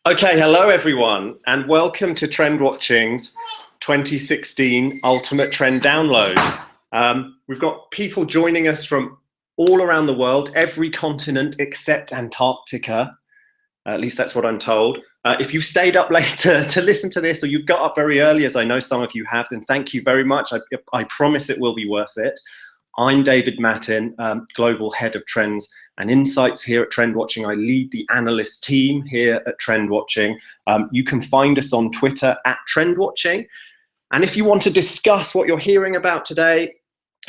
Okay, hello everyone, and welcome to Trend Watching's 2016 Ultimate Trend Download. We've got people joining us from all around the world, every continent except Antarctica. At least that's what I'm told. If you've stayed up late to listen to this, or you've got up very early, as I know some of you have, then thank you very much. I promise it will be worth it. I'm David Mattin, Global Head of Trends and Insights here at Trend Watching. I lead the analyst team here at Trend Watching. You can find us on Twitter at Trend Watching. And if you want to discuss what you're hearing about today,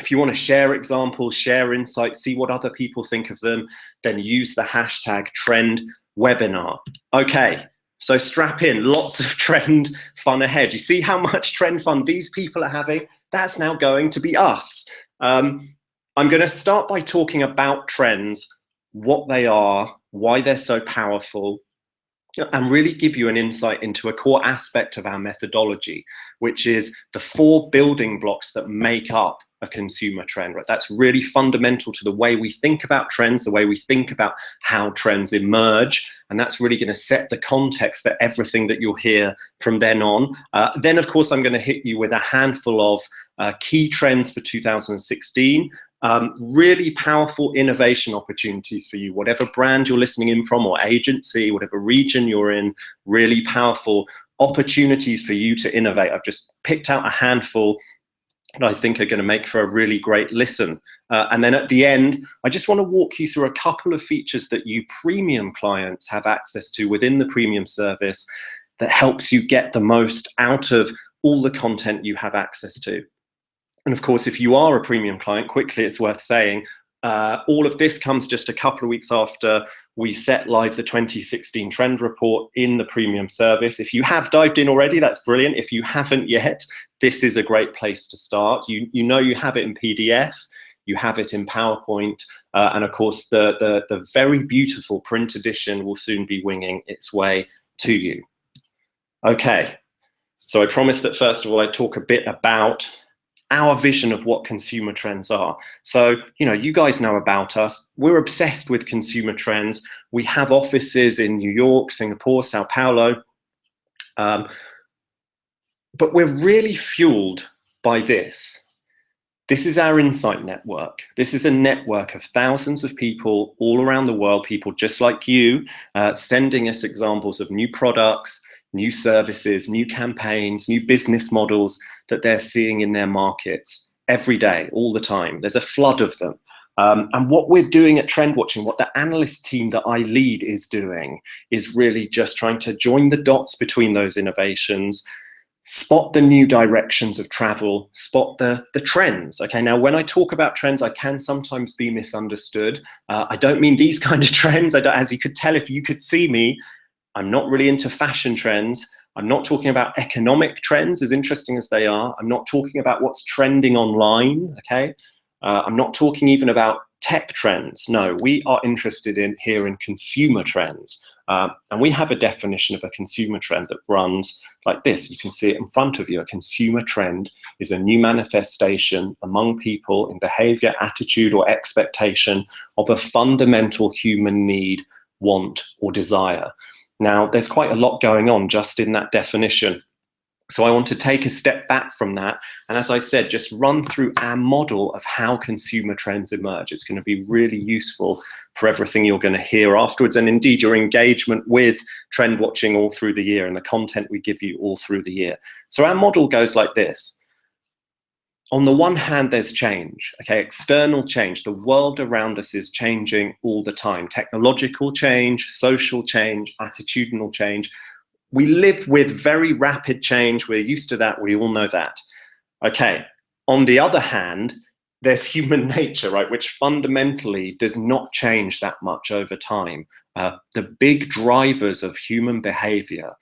if you want to share examples, share insights, see what other people think of them, then use the hashtag TrendWebinar. Okay, so strap in, lots of trend fun ahead. You see how much trend fun these people are having? That's now going to be us. I'm going to start by talking about trends, what they are, why they're so powerful, and really give you an insight into a core aspect of our methodology, which is the 4 building blocks that make up a consumer trend. Right? That's really fundamental to the way we think about trends, the way we think about how trends emerge, and that's really going to set the context for everything that you'll hear from then on. Then, of course, I'm going to hit you with a handful of key trends for 2016. Really powerful innovation opportunities for you, whatever brand you're listening in from or agency, whatever region you're in, really powerful opportunities for you to innovate. I've just picked out a handful that I think are going to make for a really great listen. And then at the end, I just want to walk you through a couple of features that you premium clients have access to within the premium service that helps you get the most out of all the content you have access to. And of course, if you are a premium client, quickly, it's worth saying, all of this comes just a couple of weeks after we set live the 2016 trend report in the premium service. If you have dived in already, that's brilliant. If you haven't yet, this is a great place to start. You know you have it in PDF, you have it in PowerPoint, and of course the very beautiful print edition will soon be winging its way to you. Okay, so I promised that first of all I'd talk a bit about our vision of what consumer trends are. So, you guys know about us. We're obsessed with consumer trends. We have offices in New York, Singapore, Sao Paulo. But we're really fueled by this. This is our insight network. This is a network of thousands of people all around the world, people just like you, sending us examples of new products, new services, new campaigns, new business models that they're seeing in their markets every day, all the time. There's a flood of them. And what we're doing at Trend Watching, what the analyst team that I lead is doing, is really just trying to join the dots between those innovations, spot the new directions of travel, spot the trends. Okay, now when I talk about trends, I can sometimes be misunderstood. I don't mean these kind of trends. As you could tell if you could see me, I'm not really into fashion trends. I'm not talking about economic trends, as interesting as they are. I'm not talking about what's trending online, okay? I'm not talking even about tech trends. No, we are interested in consumer trends. And we have a definition of a consumer trend that runs like this. You can see it in front of you. A consumer trend is a new manifestation among people in behavior, attitude, or expectation of a fundamental human need, want, or desire. Now, there's quite a lot going on just in that definition. So I want to take a step back from that. And as I said, just run through our model of how consumer trends emerge. It's going to be really useful for everything you're going to hear afterwards. And indeed, your engagement with Trend Watching all through the year and the content we give you all through the year. So our model goes like this. On the one hand, there's change, okay, external change. The world around us is changing all the time. Technological change, social change, attitudinal change. We live with very rapid change. We're used to that. We all know that. Okay, on the other hand, there's human nature, right, which fundamentally does not change that much over time. The big drivers of human behavior,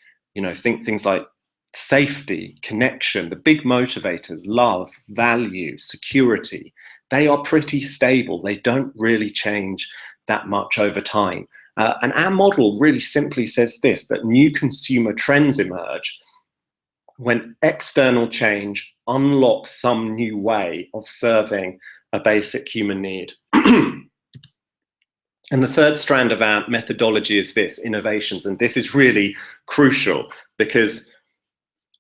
think things like safety, connection, the big motivators, love, value, security, they are pretty stable. They don't really change that much over time. And our model really simply says this, that new consumer trends emerge when external change unlocks some new way of serving a basic human need. And the third strand of our methodology is this, innovations. And this is really crucial because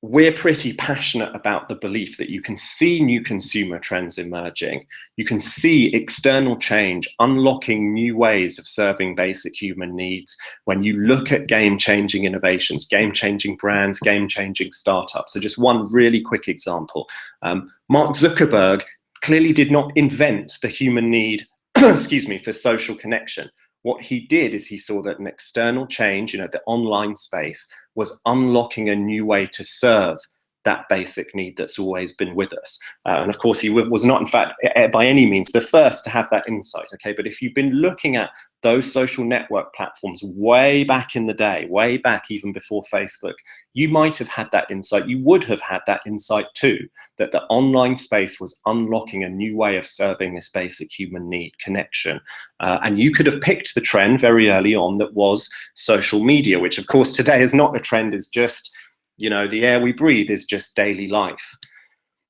we're pretty passionate about the belief that you can see new consumer trends emerging. You can see external change unlocking new ways of serving basic human needs when you look at game-changing innovations, game-changing brands, game-changing startups. So just one really quick example. Mark Zuckerberg clearly did not invent the human need, excuse me, for social connection. What he did is he saw that an external change, the online space, was unlocking a new way to serve that basic need that's always been with us. And of course, he was not, in fact, by any means the first to have that insight, okay? But if you've been looking at those social network platforms way back in the day, way back even before Facebook, you might have had that insight. You would have had that insight too, that the online space was unlocking a new way of serving this basic human need, connection. And you could have picked the trend very early on that was social media, which of course today is not a trend, is just, the air we breathe is just daily life.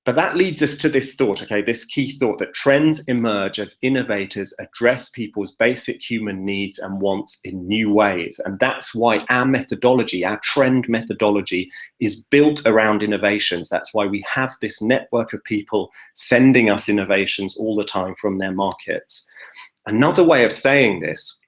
But that leads us to this thought, okay, this key thought that trends emerge as innovators address people's basic human needs and wants in new ways. And that's why our methodology, our trend methodology, is built around innovations. That's why we have this network of people sending us innovations all the time from their markets. Another way of saying this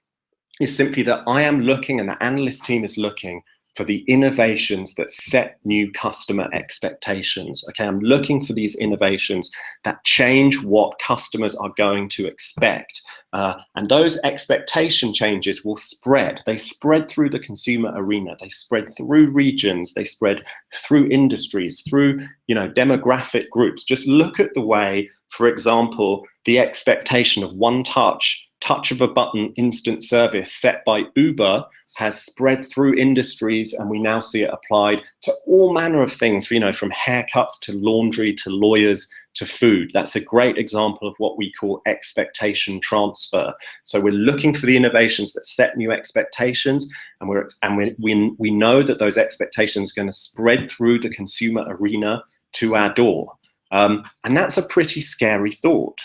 is simply that I am looking, and the analyst team is looking, for the innovations that set new customer expectations. Okay, I'm looking for these innovations that change what customers are going to expect. And those expectation changes will spread. They spread through the consumer arena. They spread through regions. They spread through industries, through demographic groups. Just look at the way, for example, the expectation of one touch of a button instant service set by Uber has spread through industries, and we now see it applied to all manner of things, from haircuts to laundry to lawyers to food. That's a great example of what we call expectation transfer. So we're looking for the innovations that set new expectations, and we know that those expectations are going to spread through the consumer arena to our door. And that's a pretty scary thought,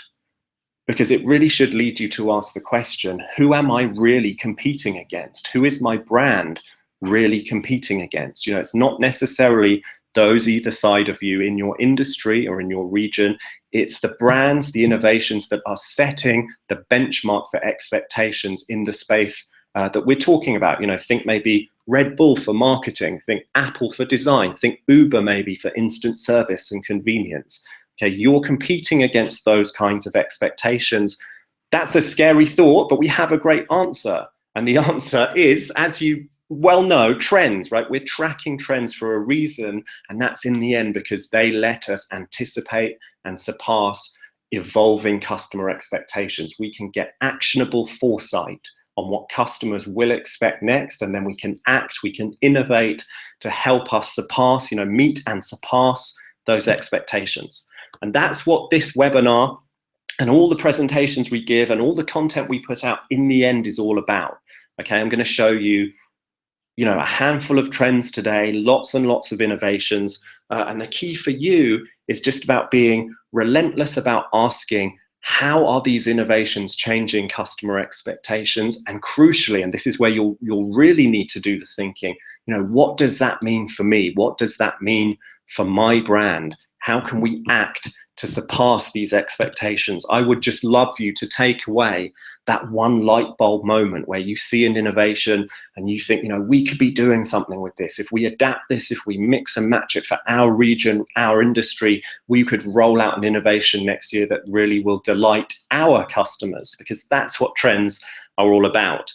because it really should lead you to ask the question, who am I really competing against? Who is my brand really competing against? It's not necessarily those either side of you in your industry or in your region. It's the brands, the innovations that are setting the benchmark for expectations in the space that we're talking about. Think maybe Red Bull for marketing, think Apple for design, think Uber maybe for instant service and convenience. Okay, you're competing against those kinds of expectations. That's a scary thought, but we have a great answer. And the answer is, as you well know, trends, right? We're tracking trends for a reason, and that's in the end because they let us anticipate and surpass evolving customer expectations. We can get actionable foresight on what customers will expect next, and then we can act, we can innovate to help us surpass, meet and surpass those expectations. And that's what this webinar and all the presentations we give and all the content we put out in the end is all about. Okay, I'm going to show you, a handful of trends today, lots and lots of innovations. And the key for you is just about being relentless about asking, how are these innovations changing customer expectations? And crucially, and this is where you'll really need to do the thinking, what does that mean for me? What does that mean for my brand? How can we act to surpass these expectations? I would just love you to take away that one light bulb moment where you see an innovation and you think, we could be doing something with this. If we adapt this, if we mix and match it for our region, our industry, we could roll out an innovation next year that really will delight our customers, because that's what trends are all about.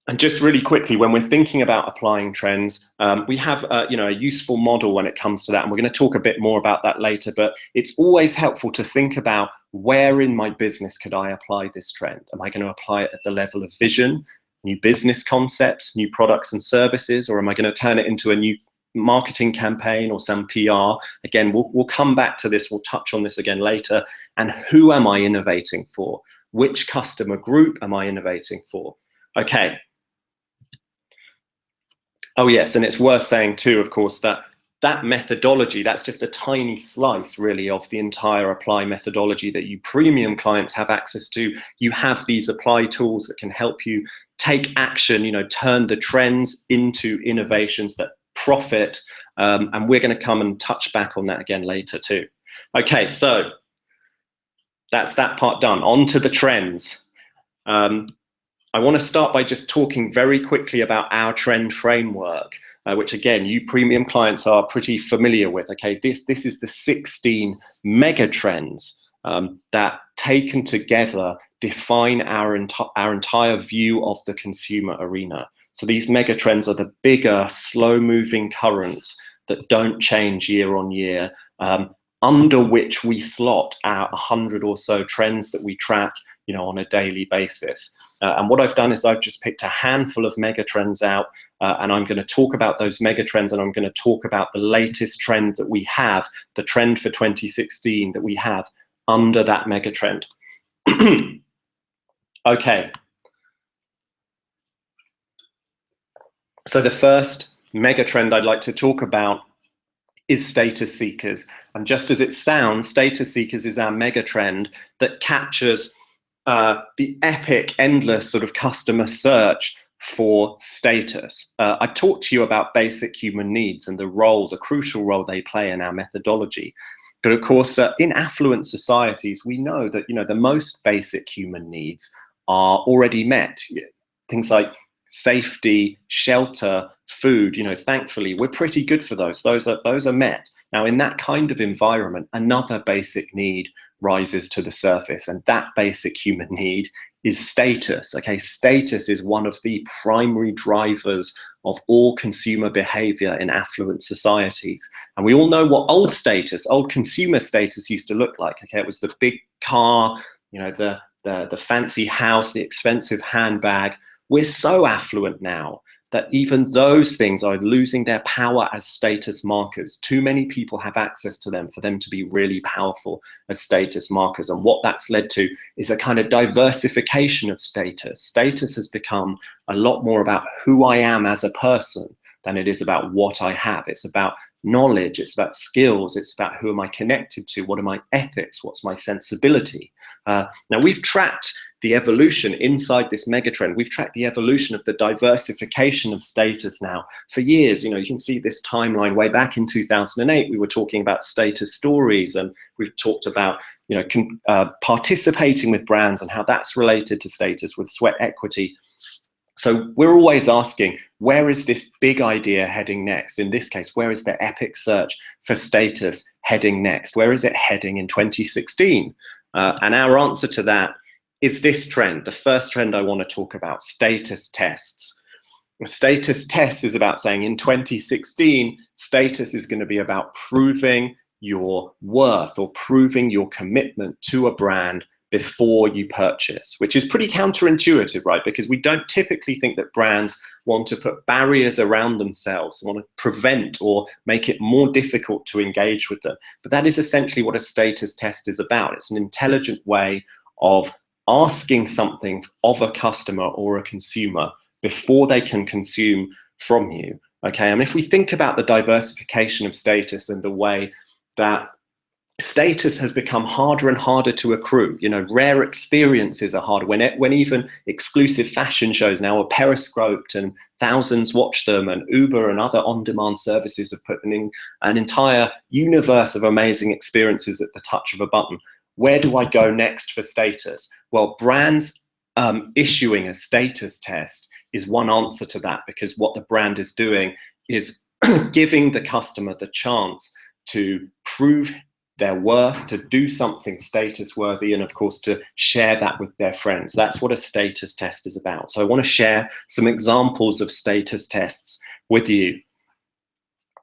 And just really quickly, when we're thinking about applying trends, we have a useful model when it comes to that, and we're going to talk a bit more about that later. But it's always helpful to think about, where in my business could I apply this trend? Am I going to apply it at the level of vision, new business concepts, new products and services, or am I going to turn it into a new marketing campaign or some PR? Again, we'll come back to this. We'll touch on this again later. And who am I innovating for? Which customer group am I innovating for? Okay. Oh yes, and it's worth saying too, of course, that that methodology, that's just a tiny slice really of the entire apply methodology that you premium clients have access to. You have these apply tools that can help you take action, you know, turn the trends into innovations that profit. And we're going to come and touch back on that again later too. Okay, so that's that part done. On to the trends. I want to start by just talking very quickly about our trend framework, which again, you premium clients are pretty familiar with. Okay, this is the 16 mega trends that taken together define our entire view of the consumer arena. So these mega trends are the bigger, slow-moving currents that don't change year on year, under which we slot our 100 or so trends that we track, you know, on a daily basis. And what I've done is I've just picked a handful of mega trends out, and I'm going to talk about those mega trends, and I'm going to talk about the latest trend that we have, the trend for 2016 that we have under that mega trend. Okay. So the first mega trend I'd like to talk about is status seekers. And just as it sounds, status seekers is our mega trend that captures the epic, endless sort of customer search for status. I've talked to you about basic human needs and the role, the crucial role they play in our methodology. But of course, in affluent societies, we know that, you know, the most basic human needs are already met. Things like safety, shelter, food, you know, thankfully, we're pretty good for those. Those are met. Now, in that kind of environment, another basic need rises to the surface, and that basic human need is status. Okay, status is one of the primary drivers of all consumer behavior in affluent societies. And we all know what old consumer status used to look like. Okay, it was the big car, you know, the fancy house, the expensive handbag. We're so affluent now that even those things are losing their power as status markers. Too many people have access to them for them to be really powerful as status markers. And what that's led to is a kind of diversification of status. Status has become a lot more about who I am as a person than it is about what I have. It's about knowledge, it's about skills, it's about who am I connected to, what are my ethics, what's my sensibility. Now we've tracked the evolution inside this megatrend. We've tracked the evolution of the diversification of status now for years. You know, you can see this timeline way back in 2008. We were talking about status stories, and we've talked about, you know, participating with brands and how that's related to status with sweat equity. So we're always asking, where is this big idea heading next? In this case, where is the epic search for status heading next? Where is it heading in 2016? And our answer to that is this trend, the first trend I want to talk about, status tests. A status test is about saying in 2016, status is going to be about proving your worth or proving your commitment to a brand before you purchase, which is pretty counterintuitive, right? Because we don't typically think that brands want to put barriers around themselves, want to prevent or make it more difficult to engage with them. But that is essentially what a status test is about. It's an intelligent way of asking something of a customer or a consumer before they can consume from you. Okay, and if we think about the diversification of status and the way that status has become harder and harder to accrue. You know, rare experiences are harder. When even exclusive fashion shows now are periscoped and thousands watch them, and Uber and other on-demand services have put in an entire universe of amazing experiences at the touch of a button. Where do I go next for status? Well, brands issuing a status test is one answer to that, because what the brand is doing is giving the customer the chance to prove their worth, to do something status worthy, and of course to share that with their friends. That's what a status test is about. So I want to share some examples of status tests with you.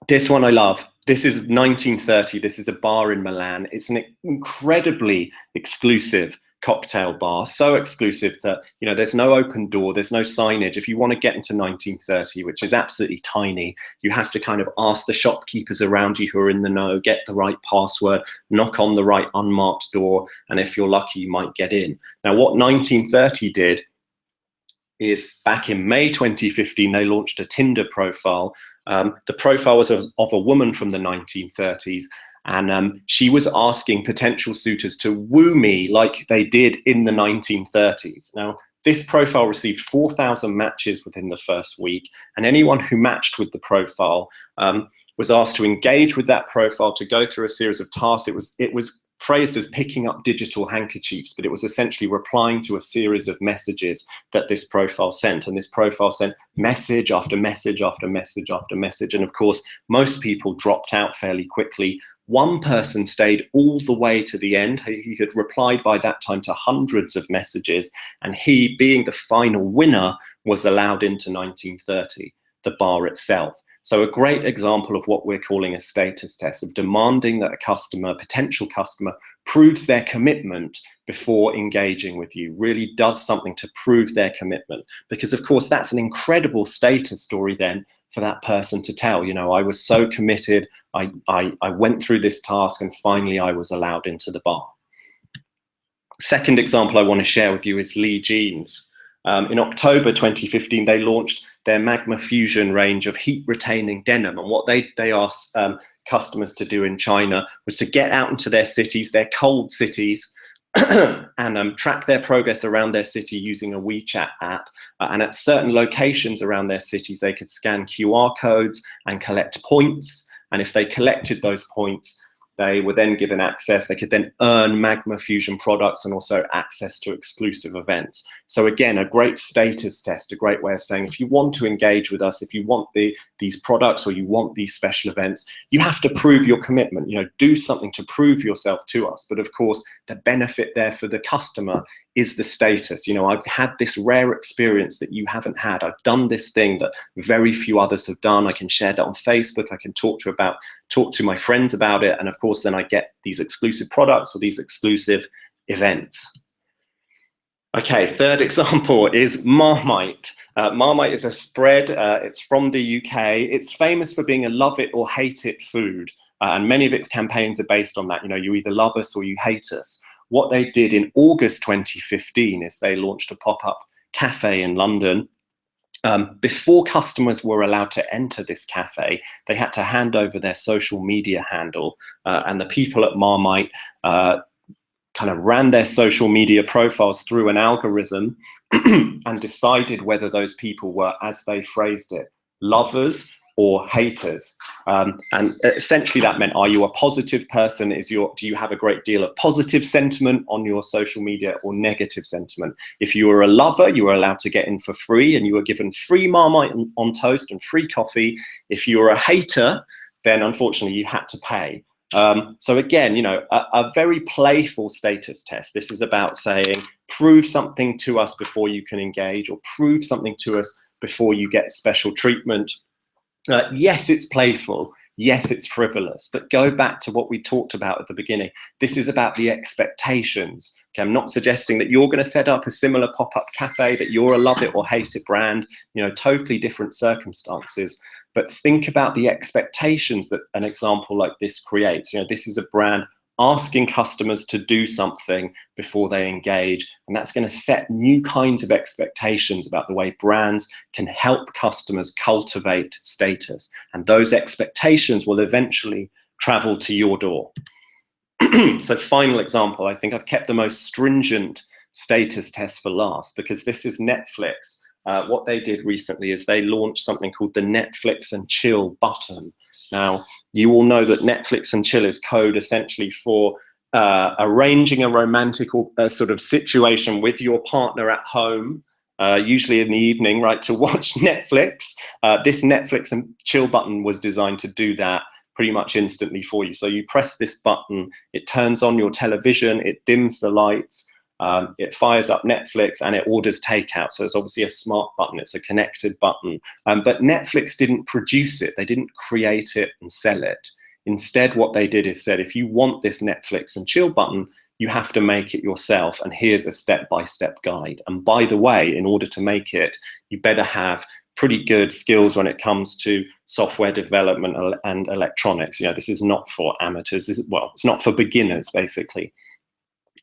This one I love. This is 1930. This is a bar in Milan. It's an incredibly exclusive cocktail bar, so exclusive that, you know, there's no open door, there's no signage. If you want to get into 1930, which is absolutely tiny, you have to kind of ask the shopkeepers around you who are in the know, get the right password, knock on the right unmarked door, and if you're lucky, you might get in. Now, what 1930 did is back in May 2015, they launched a Tinder profile The profile was of a woman from the 1930s, and she was asking potential suitors to woo me like they did in the 1930s. Now, this profile received 4,000 matches within the first week, and anyone who matched with the profile was asked to engage with that profile, to go through a series of tasks. It was phrased as picking up digital handkerchiefs, but it was essentially replying to a series of messages that this profile sent. And this profile sent message after message after message after message. And of course, most people dropped out fairly quickly. One person stayed all the way to the end. He had replied by that time to hundreds of messages, and he, being the final winner, was allowed into 1930, the bar itself. So a great example of what we're calling a status test, of demanding that a customer, potential customer, proves their commitment before engaging with you, really does something to prove their commitment. Because of course, that's an incredible status story then for that person to tell. You know, I was so committed, I went through this task, and finally I was allowed into the bar. Second example I want to share with you is Lee Jeans. In October 2015, they launched their Magma Fusion range of heat-retaining denim. And what they asked customers to do in China was to get out into their cities, their cold cities, and track their progress around their city using a WeChat app. And at certain locations around their cities, they could scan QR codes and collect points. And if they collected those points, they were then given access. They could then earn Magma Fusion products and also access to exclusive events. So again, a great status test, a great way of saying, if you want to engage with us, if you want these products or you want these special events, you have to prove your commitment. You know, do something to prove yourself to us. But of course, the benefit there for the customer is the status. You know, I've had this rare experience that you haven't had. I've done this thing that very few others have done. I can share that on Facebook. I can talk to my friends about it. And of course, then I get these exclusive products or these exclusive events. Okay, third example is Marmite. Marmite is a spread. It's from the UK. It's famous for being a love it or hate it food. And many of its campaigns are based on that. You know, you either love us or you hate us. What they did in August 2015 is they launched a pop-up cafe in London. Before customers were allowed to enter this cafe, they had to hand over their social media handle, and the people at Marmite kind of ran their social media profiles through an algorithm and decided whether those people were, as they phrased it, lovers or haters. And essentially that meant, are you a positive person? Do you have a great deal of positive sentiment on your social media, or negative sentiment? If you were a lover, you were allowed to get in for free and you were given free Marmite on toast and free coffee. If you were a hater, then unfortunately you had to pay. So again, you know, a very playful status test. This is about saying, prove something to us before you can engage, or prove something to us before you get special treatment. Yes, it's playful. Yes, it's frivolous. But go back to what we talked about at the beginning. This is about the expectations. Okay, I'm not suggesting that you're going to set up a similar pop-up cafe, that you're a love it or hate it brand. You know, totally different circumstances. But think about the expectations that an example like this creates. You know, this is a brand asking customers to do something before they engage, and that's going to set new kinds of expectations about the way brands can help customers cultivate status, and those expectations will eventually travel to your door. So final example, I think I've kept the most stringent status test for last, because this is Netflix. What they did recently is they launched something called the Netflix and Chill button. Now, you all know that Netflix and Chill is code essentially for arranging a romantic or sort of situation with your partner at home, usually in the evening, right, to watch Netflix. This Netflix and Chill button was designed to do that pretty much instantly for you. So you press this button, it turns on your television, it dims the lights, it fires up Netflix, and it orders takeout. So it's obviously a smart button, it's a connected button. But Netflix didn't produce it, they didn't create it and sell it. Instead, what they did is said, if you want this Netflix and Chill button, you have to make it yourself, and here's a step-by-step guide. And by the way, in order to make it, you better have pretty good skills when it comes to software development and electronics. You know, this is not for amateurs. This is, well, it's not for beginners, basically.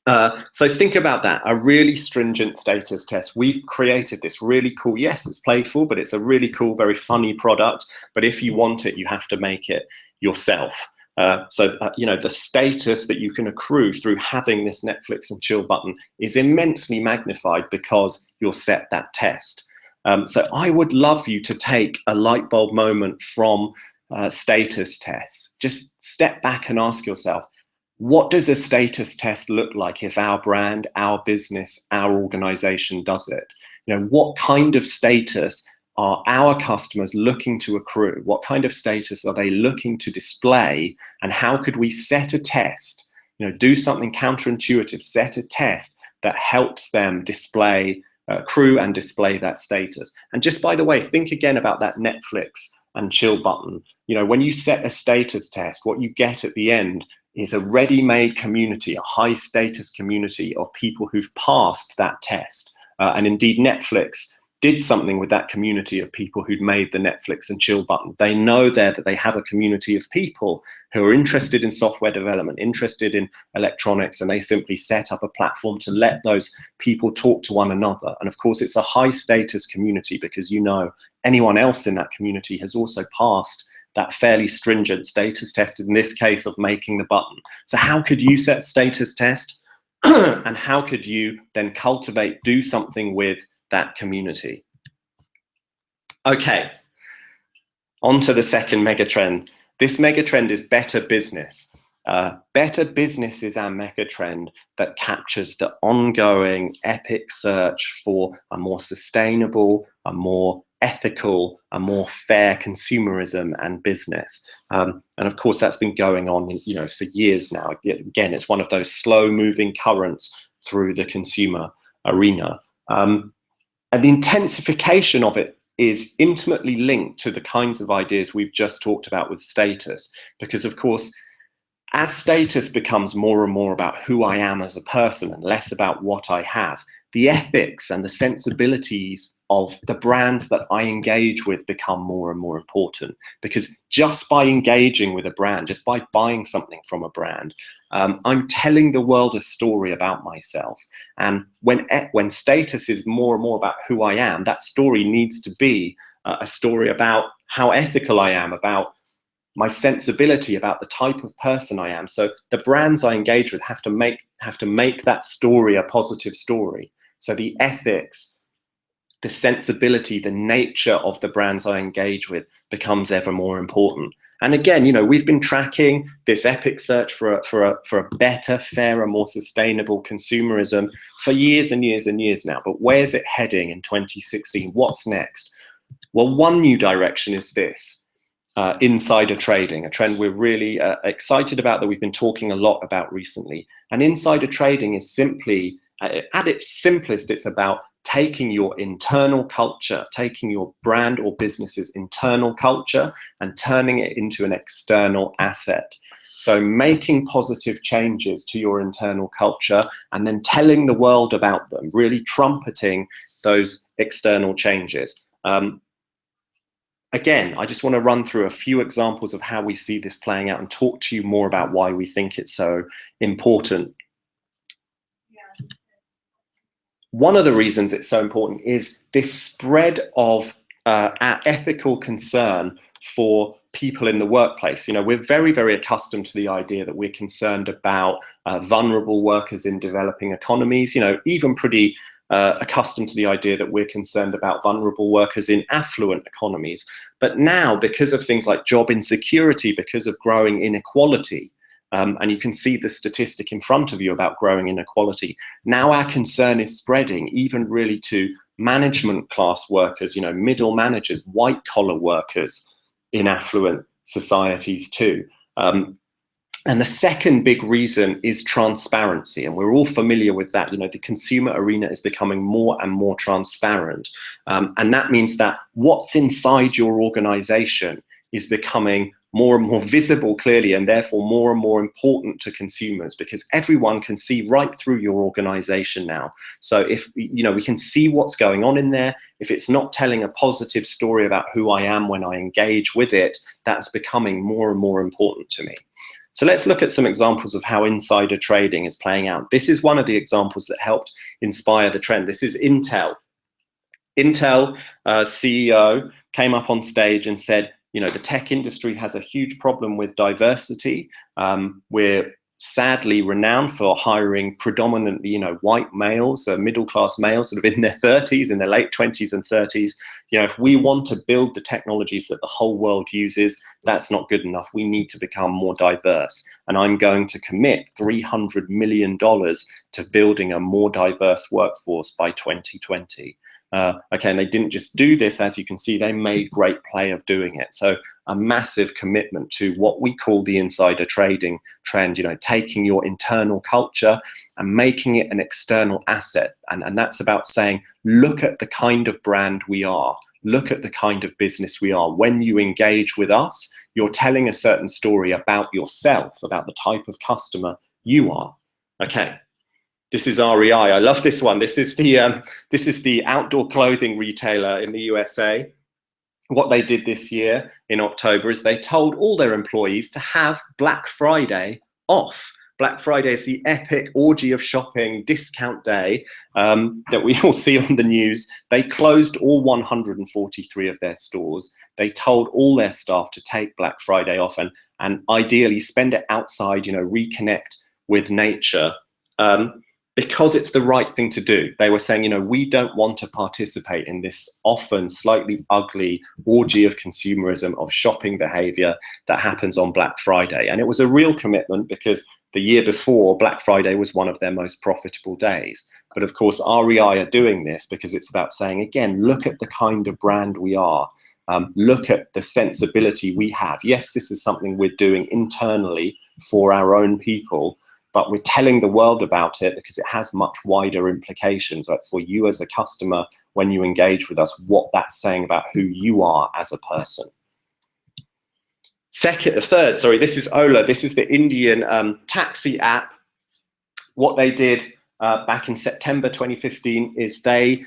So think about that, a really stringent status test. We've created this really cool, yes, it's playful, but it's a really cool, very funny product. But if you want it, you have to make it yourself. The status that you can accrue through having this Netflix and chill button is immensely magnified because you'll set that test. So I would love you to take a light bulb moment from status tests. Just step back and ask yourself, what does a status test look like if our brand, our business, our organization does it? What kind of status are our customers looking to accrue? What kind of status are they looking to display? And how could we set a test, do something counterintuitive, set a test that helps them display, accrue and display that status? And just by the way, think again about that Netflix and chill button. When you set a status test, what you get at the end is a ready-made community, a high status community of people who've passed that test. And indeed, Netflix did something with that community of people who'd made the Netflix and chill button. They know there that they have a community of people who are interested in software development, interested in electronics, and they simply set up a platform to let those people talk to one another. And of course, it's a high status community because anyone else in that community has also passed that fairly stringent status test, in this case of making the button. So how could you set status test? And how could you then do something with that community? Okay, on to the second megatrend. This megatrend is better business. Better business is our megatrend that captures the ongoing epic search for a more sustainable, a more ethical, a more fair consumerism and business. And of course, that's been going on, for years now. Again, it's one of those slow-moving currents through the consumer arena. And the intensification of it is intimately linked to the kinds of ideas we've just talked about with status. Because, of course, as status becomes more and more about who I am as a person and less about what I have, the ethics and the sensibilities of the brands that I engage with become more and more important. Because just by engaging with a brand, just by buying something from a brand, I'm telling the world a story about myself. And when status is more and more about who I am, that story needs to be a story about how ethical I am, about my sensibility, about the type of person I am. So the brands I engage with have to make that story a positive story. So the ethics, the sensibility, the nature of the brands I engage with becomes ever more important. And again, we've been tracking this epic search for a better, fairer, more sustainable consumerism for years and years and years now. But where's it heading in 2016? What's next? Well, one new direction is this. Insider trading, a trend we're really excited about, that we've been talking a lot about recently. And insider trading is simply, at its simplest, it's about taking your internal culture, taking your brand or business's internal culture and turning it into an external asset. So making positive changes to your internal culture and then telling the world about them, really trumpeting those external changes. Again, I just want to run through a few examples of how we see this playing out and talk to you more about why we think it's so important. One of the reasons it's so important is this spread of our ethical concern for people in the workplace. We're very, very accustomed to the idea that we're concerned about vulnerable workers in developing economies, even pretty accustomed to the idea that we're concerned about vulnerable workers in affluent economies. But now, because of things like job insecurity, because of growing inequality, and you can see the statistic in front of you about growing inequality, now our concern is spreading even really to management class workers, middle managers, white collar workers in affluent societies too. And the second big reason is transparency. And we're all familiar with that. The consumer arena is becoming more and more transparent. And that means that what's inside your organization is becoming more and more visible clearly, and therefore more and more important to consumers, because everyone can see right through your organization now. So if we can see what's going on in there, if it's not telling a positive story about who I am when I engage with it, that's becoming more and more important to me. So let's look at some examples of how insider trading is playing out. This is one of the examples that helped inspire the trend. This is Intel. Intel CEO came up on stage and said, you know, the tech industry has a huge problem with diversity. We're sadly renowned for hiring predominantly, you know, white males, middle-class males, sort of in their 30s, in their late 20s and 30s. You know, if we want to build the technologies that the whole world uses, that's not good enough. We need to become more diverse. And I'm going to commit $300 million to building a more diverse workforce by 2020. Okay, and they didn't just do this, as you can see, they made great play of doing it. So a massive commitment to what we call the insider trading trend, you know, taking your internal culture and making it an external asset. And that's about saying, look at the kind of brand we are, look at the kind of business we are. When you engage with us, you're telling a certain story about yourself, about the type of customer you are. Okay. This is REI. I love this one. This is the outdoor clothing retailer in the USA. What they did this year in October is they told all their employees to have Black Friday off. Black Friday is the epic orgy of shopping discount day that we all see on the news. They closed all 143 of their stores. They told all their staff to take Black Friday off and ideally spend it outside, you know, reconnect with nature. Because it's the right thing to do. They were saying, you know, we don't want to participate in this often slightly ugly orgy of consumerism, of shopping behavior that happens on Black Friday. And it was a real commitment because the year before, Black Friday was one of their most profitable days. But of course, REI are doing this because it's about saying, again, look at the kind of brand we are. Look at the sensibility we have. Yes, this is something we're doing internally for our own people, but we're telling the world about it because it has much wider implications, right, for you as a customer when you engage with us, what that's saying about who you are as a person. Third, this is Ola. This is the Indian taxi app. What they did back in September 2015 is they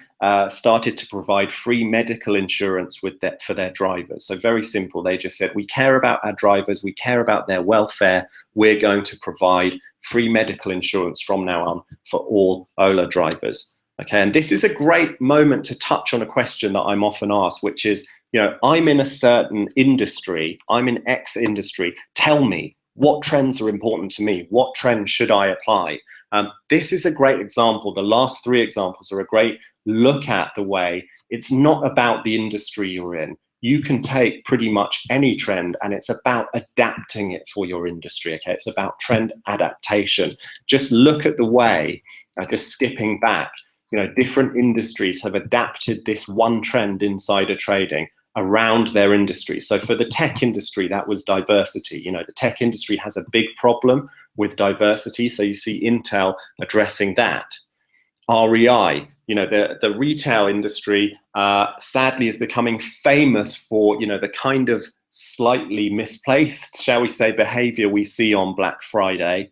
started to provide free medical insurance for their drivers. So very simple. They just said, we care about our drivers, we care about their welfare. We're going to provide free medical insurance from now on for all Ola drivers. Okay, and this is a great moment to touch on a question that I'm often asked, which is, you know, I'm in a certain industry, I'm in X industry. Tell me, what trends are important to me? What trends should I apply? This is a great example. The last three examples are a great look at the way it's not about the industry you're in. You can take pretty much any trend and it's about adapting it for your industry. Okay, it's about trend adaptation. Just look at the way, just skipping back, you know, different industries have adapted this one trend, insider trading, around their industry. So for the tech industry, that was diversity. You know, the tech industry has a big problem with diversity. So you see Intel addressing that. REI, you know, the retail industry, sadly is becoming famous for, you know, the kind of slightly misplaced, shall we say, behavior we see on Black Friday.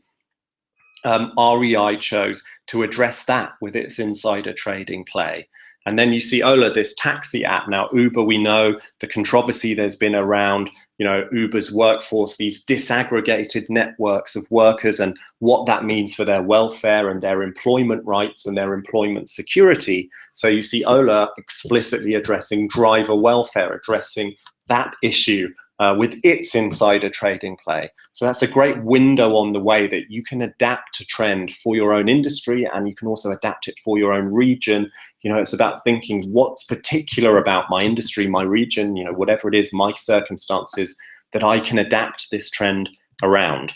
REI chose to address that with its insider trading play. And then you see Ola, this taxi app. Now, Uber, we know the controversy there's been around, you know, Uber's workforce, these disaggregated networks of workers and what that means for their welfare and their employment rights and their employment security. So you see Ola explicitly addressing driver welfare, addressing that issue with its insider trading play. So that's a great window on the way that you can adapt to trend for your own industry, and you can also adapt it for your own region. You know, it's about thinking what's particular about my industry, my region, you know, whatever it is, my circumstances, that I can adapt this trend around.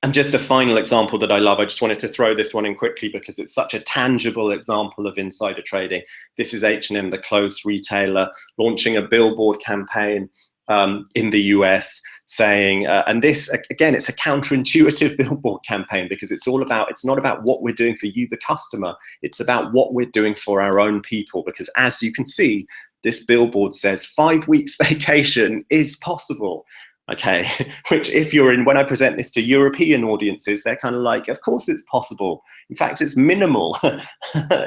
And just a final example that I love, I just wanted to throw this one in quickly because it's such a tangible example of insider trading. This is H&M, the clothes retailer, launching a billboard campaign in the US saying, and this, again, it's a counterintuitive billboard campaign because it's not about what we're doing for you, the customer. It's about what we're doing for our own people, because as you can see, this billboard says 5 weeks vacation is possible. Okay, which if you're in, when I present this to European audiences, they're kind of like, of course it's possible. In fact, it's minimal.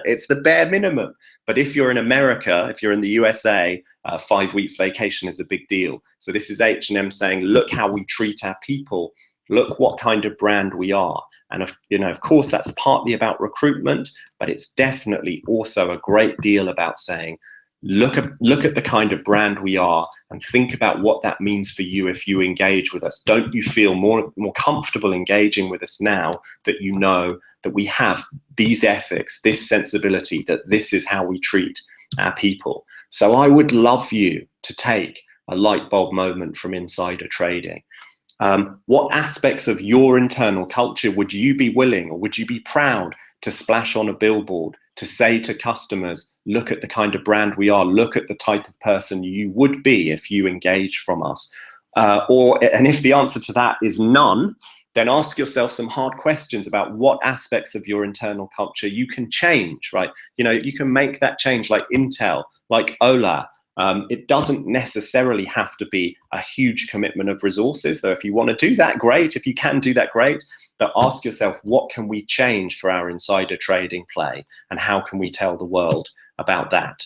It's the bare minimum. But if you're in America, if you're in the USA, 5 weeks vacation is a big deal. So this is H&M saying, look how we treat our people. Look what kind of brand we are. And of course, that's partly about recruitment, but it's definitely also a great deal about saying, look at the kind of brand we are and think about what that means for you if you engage with us. Don't you feel more comfortable engaging with us now that you know that we have these ethics, this sensibility, that this is how we treat our people? So I would love you to take a light bulb moment from insider trading. What aspects of your internal culture would you be willing, or would you be proud to splash on a billboard to say to customers, look at the kind of brand we are, look at the type of person you would be if you engage from us? And if the answer to that is none, then ask yourself some hard questions about what aspects of your internal culture you can change, right? You can make that change, like Intel, like Ola. It doesn't necessarily have to be a huge commitment of resources, though if you want to do that, great. If you can do that, great. But ask yourself, what can we change for our insider trading play? And how can we tell the world about that?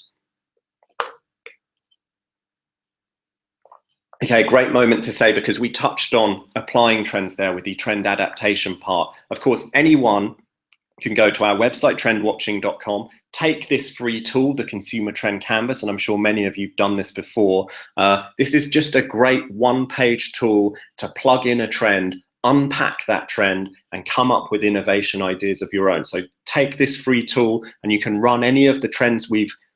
Okay, great moment to say, because we touched on applying trends there with the trend adaptation part. Of course, anyone can go to our website, trendwatching.com, take this free tool, the Consumer Trend Canvas, and I'm sure many of you have done this before. This is just a great one-page tool to plug in a trend, unpack that trend, and come up with innovation ideas of your own. So take this free tool and you can run any of the trends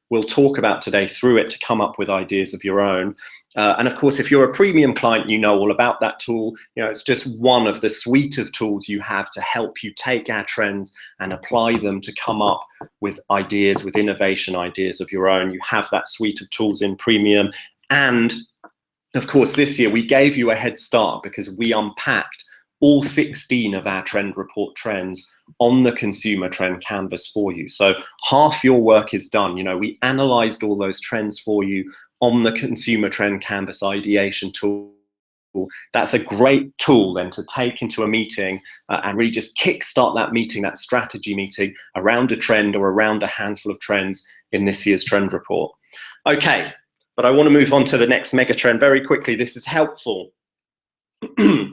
we'll talk about today through it to come up with ideas of your own. And of course, if you're a premium client, you know all about that tool. It's just one of the suite of tools you have to help you take our trends and apply them to come up with ideas, with innovation ideas of your own. You have that suite of tools in premium. And of course, this year we gave you a head start because we unpacked all 16 of our trend report trends on the Consumer Trend Canvas for you. So half your work is done. We analyzed all those trends for you on the Consumer Trend Canvas ideation tool. That's a great tool then to take into a meeting and really just kickstart that meeting, that strategy meeting around a trend or around a handful of trends in this year's trend report. Okay, but I want to move on to the next mega trend very quickly. This is helpful.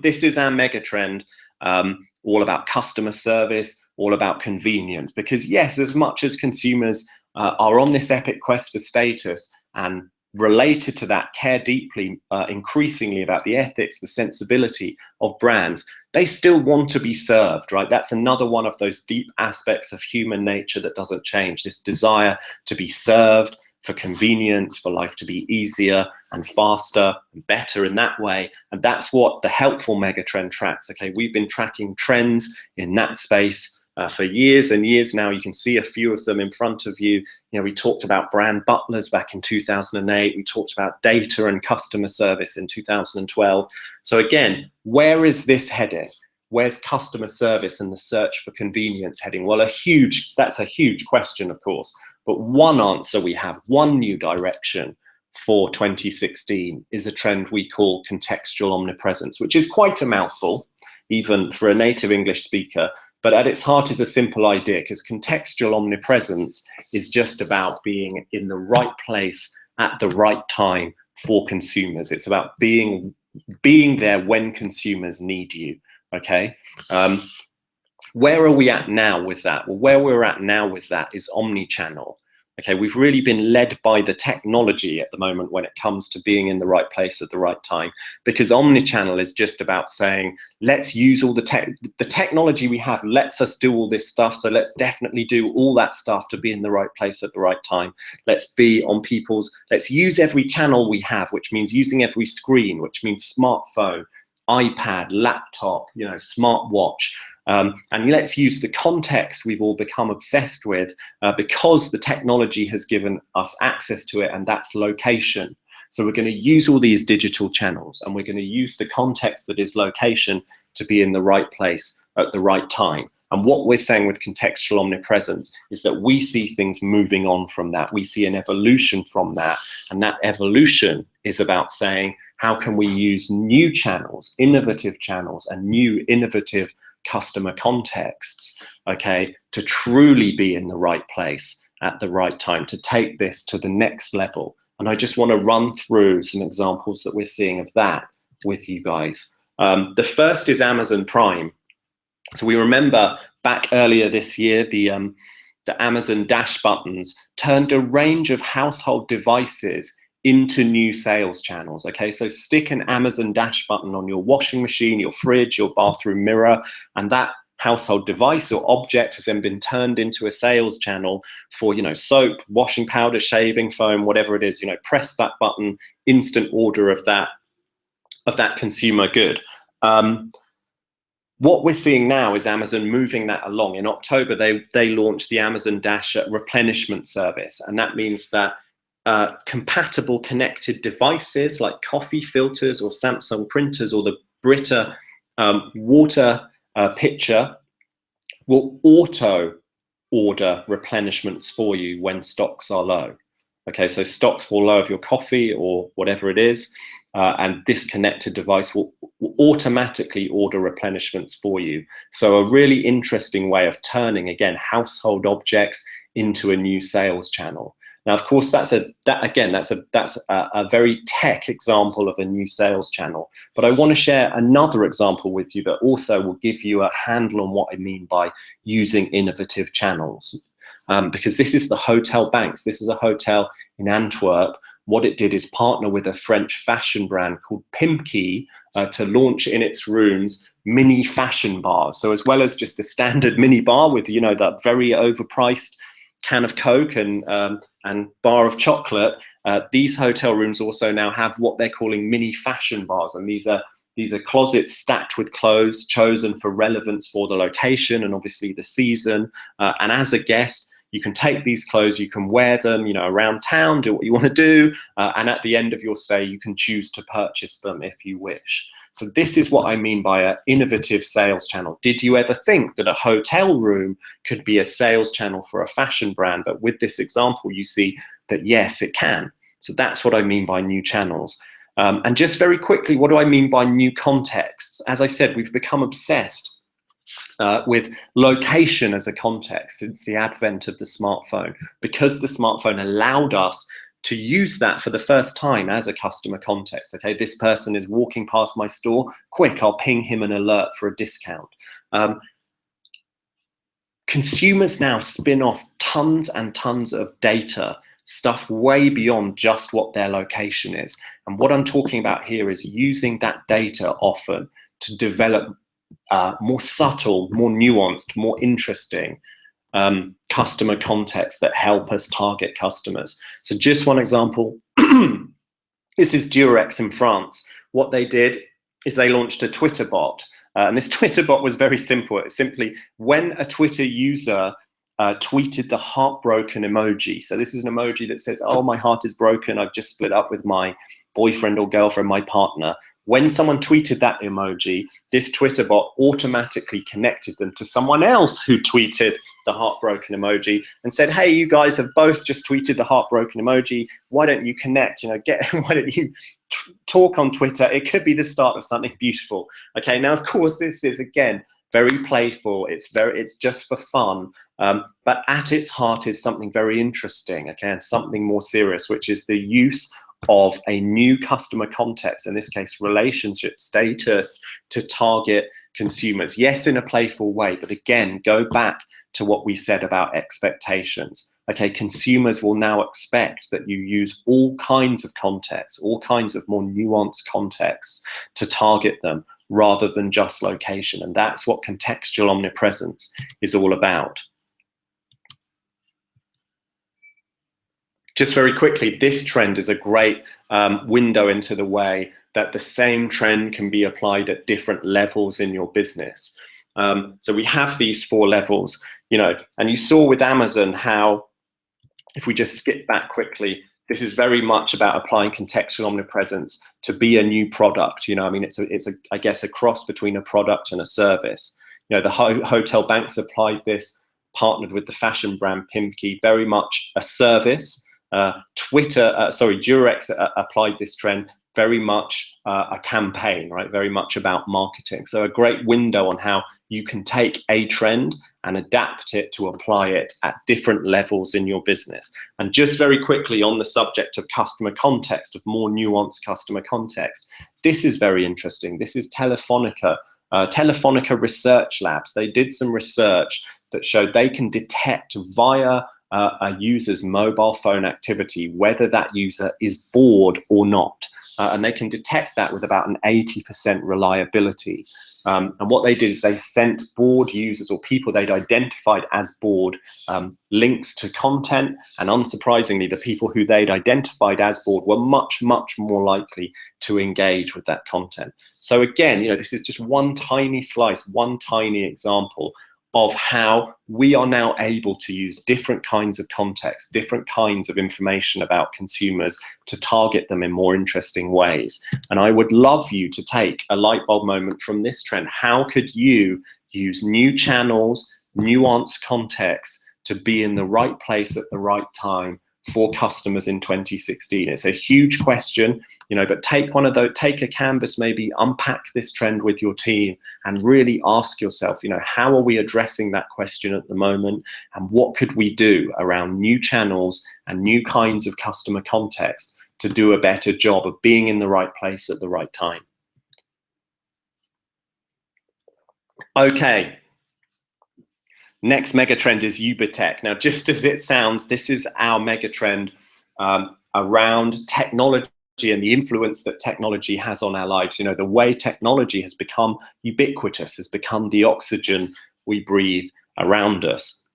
This is our mega trend, all about customer service, all about convenience. Because yes, as much as consumers are on this epic quest for status and related to that, care deeply, increasingly about the ethics, the sensibility of brands, they still want to be served, right? That's another one of those deep aspects of human nature that doesn't change, this desire to be served, for convenience, for life to be easier and faster and better in that way. And that's what the helpful megatrend tracks. Okay, we've been tracking trends in that space for years and years now. You can see a few of them in front of you. We talked about brand butlers back in 2008. We talked about data and customer service in 2012. So again, where is this heading? Where's customer service and the search for convenience heading? Well, that's a huge question, of course. But one answer we have, one new direction for 2016 is a trend we call contextual omnipresence, which is quite a mouthful, even for a native English speaker. But at its heart is a simple idea, because contextual omnipresence is just about being in the right place at the right time for consumers. It's about being there when consumers need you. Okay. Where are we at now with that? Well, where we're at now with that is omni-channel. Okay, we've really been led by the technology at the moment when it comes to being in the right place at the right time, because omni-channel is just about saying, let's use all the technology we have lets us do all this stuff. So let's definitely do all that stuff to be in the right place at the right time. Let's use every channel we have, which means using every screen, which means smartphone, iPad, laptop, smartwatch. And let's use the context we've all become obsessed with because the technology has given us access to it, and that's location. So we're going to use all these digital channels, and we're going to use the context that is location to be in the right place at the right time. And what we're saying with contextual omnipresence is that we see things moving on from that. We see an evolution from that. And that evolution is about saying, how can we use new channels, innovative channels, and new innovative customer contexts, okay, to truly be in the right place at the right time, to take this to the next level. And I just want to run through some examples that we're seeing of that with you guys. The first is Amazon Prime. So we remember back earlier this year, the Amazon Dash buttons turned a range of household devices into new sales channels. Okay, so stick an Amazon Dash button on your washing machine, your fridge, your bathroom mirror, and that household device or object has then been turned into a sales channel for, you know, soap, washing powder, shaving foam, whatever it is. You know, press that button, instant order of that consumer good. What we're seeing now is Amazon moving that along. In October, they launched the Amazon Dash replenishment service, and that means that compatible connected devices like coffee filters or Samsung printers or the Brita water pitcher will auto order replenishments for you when stocks are low. Okay, so stocks fall low of your coffee or whatever it is, and this connected device will automatically order replenishments for you. So a really interesting way of turning, again, household objects into a new sales channel. Now, of course, that's a very tech example of a new sales channel. But I want to share another example with you that also will give you a handle on what I mean by using innovative channels. Because this is the Hotel Banks. This is a hotel in Antwerp. What it did is partner with a French fashion brand called Pimkie to launch in its rooms mini fashion bars. So as well as just the standard mini bar with, you know, that very overpriced can of Coke and bar of chocolate, these hotel rooms also now have what they're calling mini fashion bars, and these are closets stacked with clothes chosen for relevance for the location and obviously the season. And as a guest, you can take these clothes, you can wear them, you know, around town, do what you want to do, and at the end of your stay, you can choose to purchase them if you wish. So this is what I mean by an innovative sales channel. Did you ever think that a hotel room could be a sales channel for a fashion brand? But with this example, you see that yes, it can. So that's what I mean by new channels. And just very quickly, what do I mean by new contexts? As I said, we've become obsessed with location as a context since the advent of the smartphone, because the smartphone allowed us to use that for the first time as a customer context. Okay, this person is walking past my store, quick, I'll ping him an alert for a discount. Consumers now spin off tons and tons of data, stuff way beyond just what their location is. And what I'm talking about here is using that data often to develop more subtle, more nuanced, more interesting customer context that help us target customers. So just one example, this is Durex in France. What they did is they launched a Twitter bot. And this Twitter bot was very simple. It's simply when a Twitter user tweeted the heartbroken emoji. So this is an emoji that says, oh, my heart is broken. I've just split up with my boyfriend or girlfriend, my partner. When someone tweeted that emoji, this Twitter bot automatically connected them to someone else who tweeted the heartbroken emoji and said, hey, you guys have both just tweeted the heartbroken emoji. Why don't you connect? You know, why don't you talk on Twitter? It could be the start of something beautiful. Okay, now, of course, this is, again, very playful. It's just for fun. But at its heart is something very interesting, okay, and something more serious, which is the use of a new customer context, in this case, relationship status, to target consumers. Yes, in a playful way, but again, go back to what we said about expectations. Okay, consumers will now expect that you use all kinds of context, all kinds of more nuanced contexts to target them rather than just location. And that's what contextual omnipresence is all about. Just very quickly, this trend is a great window into the way that the same trend can be applied at different levels in your business. So we have these 4 levels, you know, and you saw with Amazon how, if we just skip back quickly, this is very much about applying contextual omnipresence to be a new product. You know, I mean, it's I guess a cross between a product and a service. You know, the Hotel Banks applied this, partnered with the fashion brand Pimkie, very much a service. Durex applied this trend, very much a campaign, right? Very much about marketing. So a great window on how you can take a trend and adapt it to apply it at different levels in your business. And just very quickly on the subject of customer context, of more nuanced customer context, this is very interesting. This is Telefonica Research Labs. They did some research that showed they can detect via a user's mobile phone activity whether that user is bored or not. And they can detect that with about an 80% reliability. And what they did is they sent bored users or people they'd identified as bored links to content. And unsurprisingly, the people who they'd identified as bored were much, much more likely to engage with that content. So again, you know, this is just one tiny slice, one tiny example of how we are now able to use different kinds of context, different kinds of information about consumers to target them in more interesting ways. And I would love you to take a light bulb moment from this trend. How could you use new channels, nuanced context to be in the right place at the right time for customers in 2016? It's a huge question, you know, but take one of those, take a canvas, maybe unpack this trend with your team and really ask yourself, you know, how are we addressing that question at the moment? And what could we do around new channels and new kinds of customer context to do a better job of being in the right place at the right time? Okay. Next megatrend is Ubertech. Now, just as it sounds, this is our megatrend around technology and the influence that technology has on our lives. You know, the way technology has become ubiquitous, has become the oxygen we breathe around us.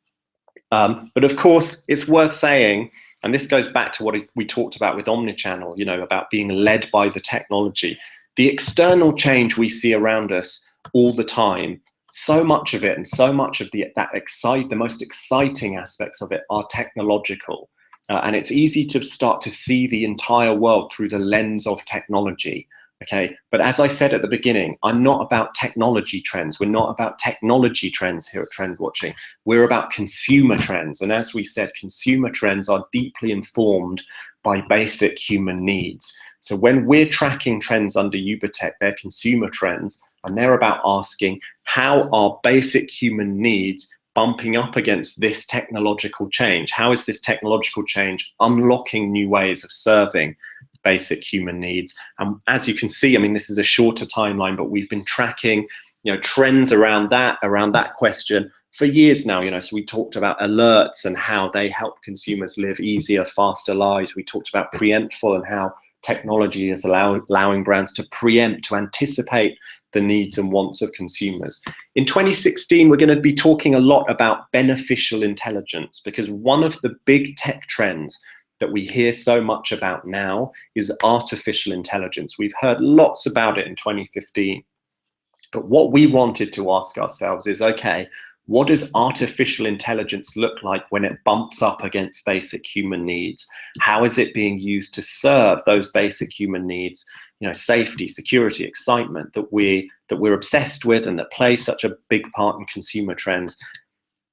But of course, it's worth saying, and this goes back to what we talked about with omnichannel, you know, about being led by the technology. The external change we see around us all the time, so much of it and so much of the most exciting aspects of it are technological. And it's easy to start to see the entire world through the lens of technology. Okay, but as I said at the beginning, I'm not about technology trends. We're not about technology trends here at Trend Watching. We're about consumer trends. And as we said, consumer trends are deeply informed by basic human needs. So when we're tracking trends under Ubertech, they're consumer trends, and they're about asking, how are basic human needs bumping up against this technological change? How is this technological change unlocking new ways of serving basic human needs? And as you can see, I mean, this is a shorter timeline, but we've been tracking, you know, trends around that question for years now. You know, so we talked about alerts and how they help consumers live easier, faster lives. We talked about preemptful and how technology is allowing brands to preempt, to anticipate the needs and wants of consumers. In 2016, we're going to be talking a lot about beneficial intelligence, because one of the big tech trends that we hear so much about now is artificial intelligence. We've heard lots about it in 2015. But what we wanted to ask ourselves is, okay, what does artificial intelligence look like when it bumps up against basic human needs? How is it being used to serve those basic human needs? You know, safety, security, excitement that we're obsessed with and that play such a big part in consumer trends.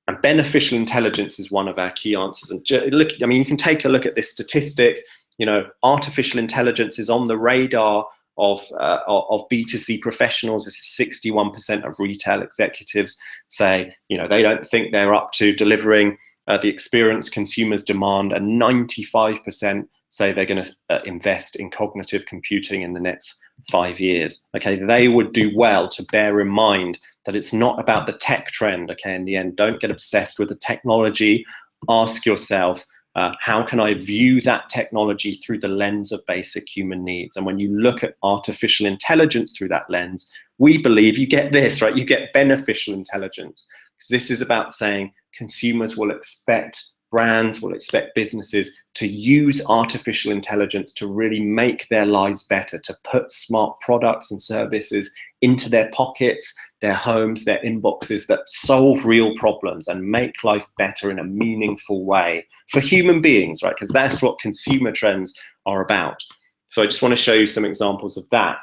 And beneficial intelligence is one of our key answers. And look, I mean, you can take a look at this statistic. You know, artificial intelligence is on the radar of B2C professionals. This is 61% of retail executives say, you know, they don't think they're up to delivering the experience consumers demand, and 95% say they're going to invest in cognitive computing in the next 5 years. Okay, they would do well to bear in mind that it's not about the tech trend. Okay, in the end, don't get obsessed with the technology. Ask yourself, how can I view that technology through the lens of basic human needs? And when you look at artificial intelligence through that lens, we believe you get this, right? You get beneficial intelligence, because this is about saying consumers will expect, brands will expect businesses to use artificial intelligence to really make their lives better, to put smart products and services into their pockets, their homes, their inboxes that solve real problems and make life better in a meaningful way for human beings, right? Because that's what consumer trends are about. So I just want to show you some examples of that.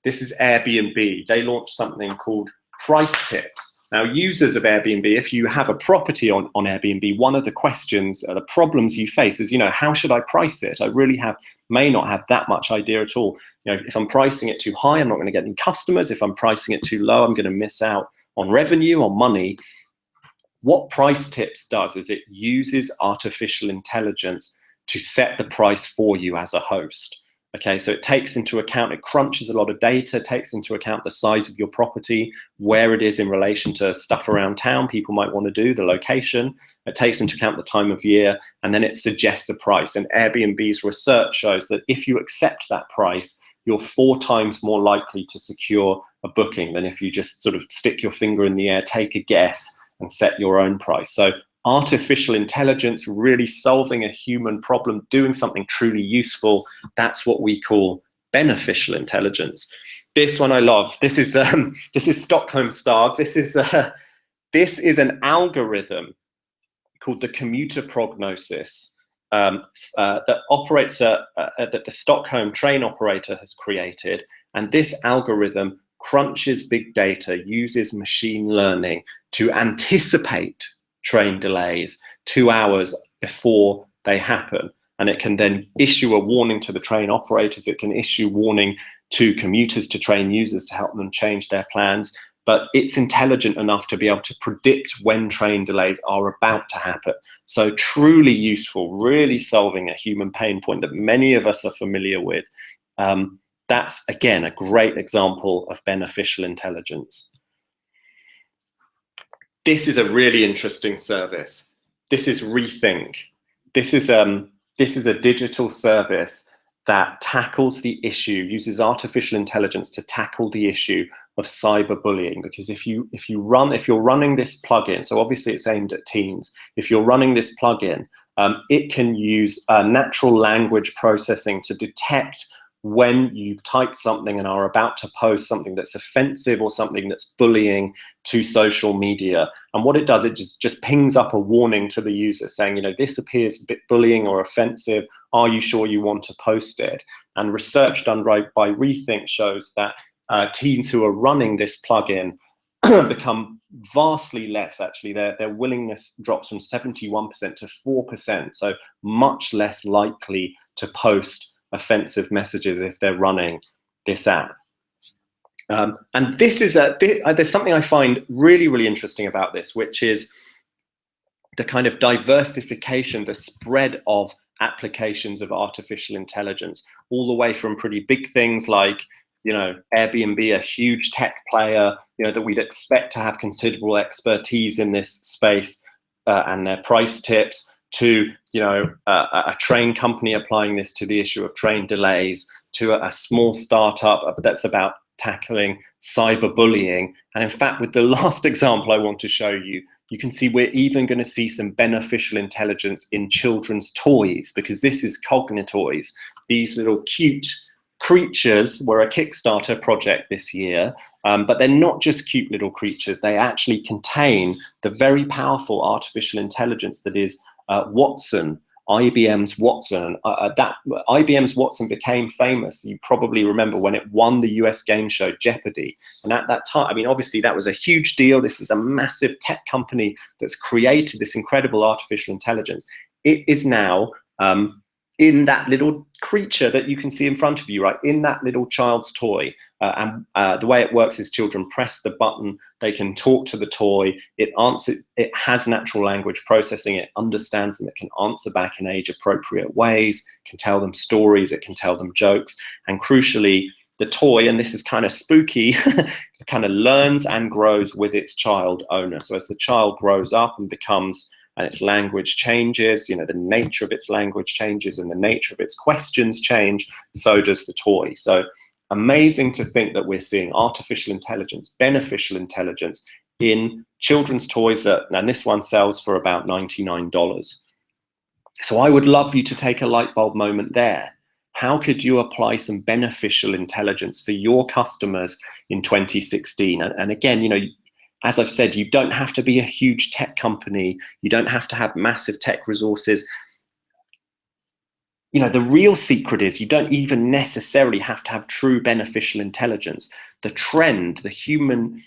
This is Airbnb. They launched something called Price Tips. Now, users of Airbnb, if you have a property on Airbnb, one of the questions, the problems you face is, how should I price it? I really may not have that much idea at all. If I'm pricing it too high, I'm not going to get any customers. If I'm pricing it too low, I'm going to miss out on revenue, on money. What Price Tips does is it uses artificial intelligence to set the price for you as a host. Okay, so it takes into account, it crunches a lot of data, takes into account the size of your property, where it is in relation to stuff around town people might want to do, the location. It takes into account the time of year, and then it suggests a price. And Airbnb's research shows that if you accept that price, you're 4 times more likely to secure a booking than if you just sort of stick your finger in the air, take a guess, and set your own price. So artificial intelligence really solving a human problem, doing something truly useful. That's what we call beneficial intelligence. This one I love. This is Stockholm Stag. This is an algorithm called the commuter prognosis that operates that the Stockholm train operator has created. And this algorithm crunches big data, uses machine learning to anticipate train delays 2 hours before they happen. And it can then issue a warning to the train operators. It can issue warning to commuters, to train users, to help them change their plans. But it's intelligent enough to be able to predict when train delays are about to happen. So truly useful, really solving a human pain point that many of us are familiar with. That's, again, a great example of beneficial intelligence. This is a really interesting service. This is Rethink. This is a digital service that tackles the issue, uses artificial intelligence to tackle the issue of cyberbullying. Because if you're running this plugin, so obviously it's aimed at teens. If you're running this plugin, it can use natural language processing to detect when you've typed something and are about to post something that's offensive or something that's bullying to social media. And what it does, it just pings up a warning to the user saying, this appears a bit bullying or offensive. Are you sure you want to post it? And research done by Rethink shows that teens who are running this plugin become vastly less, actually. Their willingness drops from 71% to 4%, so much less likely to post offensive messages if they're running this app. And this is there's something I find really, really interesting about this, which is the kind of diversification, the spread of applications of artificial intelligence, all the way from pretty big things like, Airbnb, a huge tech player, that we'd expect to have considerable expertise in this space and their price tips, to a train company applying this to the issue of train delays, to a small startup that's about tackling cyberbullying. And in fact, with the last example I want to show you, you can see we're even going to see some beneficial intelligence in children's toys, because this is Cognitoys. These little cute creatures were a Kickstarter project this year, but they're not just cute little creatures. They actually contain the very powerful artificial intelligence that is Watson, IBM's Watson. IBM's Watson became famous, you probably remember, when it won the US game show Jeopardy. And at that time, obviously that was a huge deal. This is a massive tech company that's created this incredible artificial intelligence. It is now in that little creature that you can see in front of you, right, in that little child's toy. And the way it works is children press the button, they can talk to the toy, it has natural language processing, it understands them, it can answer back in age-appropriate ways, can tell them stories, it can tell them jokes, and crucially, the toy, and this is kind of spooky, kind of learns and grows with its child owner. So as the child grows up and becomes, and its language changes, the nature of its language changes and the nature of its questions change, so does the toy. So amazing to think that we're seeing artificial intelligence, beneficial intelligence in children's toys and this one sells for about $99. So I would love you to take a light bulb moment there. How could you apply some beneficial intelligence for your customers in 2016? And again, as I've said, you don't have to be a huge tech company. You don't have to have massive tech resources. The real secret is you don't even necessarily have to have true beneficial intelligence. The trend, the human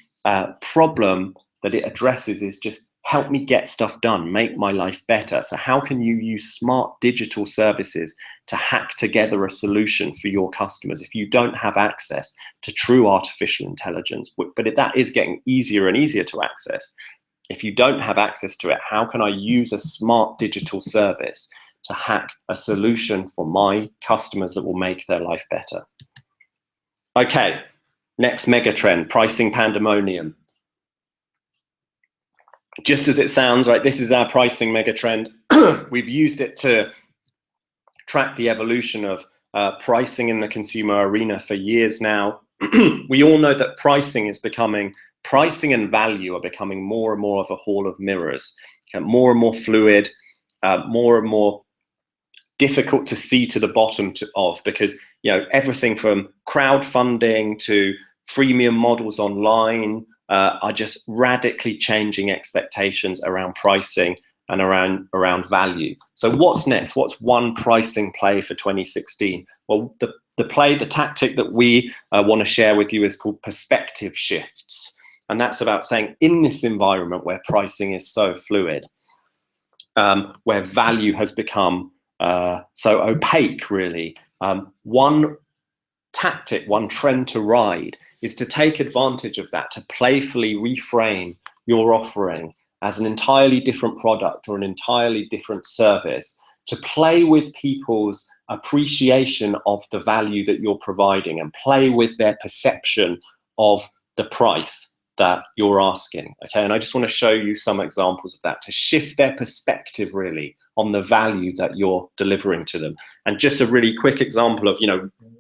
problem that it addresses is just help me get stuff done, make my life better. So how can you use smart digital services to hack together a solution for your customers if you don't have access to true artificial intelligence? But that is getting easier and easier to access. If you don't have access to it, how can I use a smart digital service to hack a solution for my customers that will make their life better? Okay, next mega trend, pricing pandemonium. Just as it sounds, right, this is our pricing mega trend. We've used it to track the evolution of pricing in the consumer arena for years now. We all know that pricing and value are becoming more and more of a hall of mirrors, more and more fluid, more and more difficult to see to the bottom of, because everything from crowdfunding to freemium models online are just radically changing expectations around pricing and around value. So what's next? What's one pricing play for 2016? Well, the tactic that we want to share with you is called perspective shifts. And that's about saying, in this environment where pricing is so fluid, where value has become so opaque, really, one tactic, one trend to ride is to take advantage of that, to playfully reframe your offering as an entirely different product or an entirely different service, to play with people's appreciation of the value that you're providing and play with their perception of the price that you're asking. Okay, and I just want to show you some examples of that, to shift their perspective really on the value that you're delivering to them. And just a really quick example of,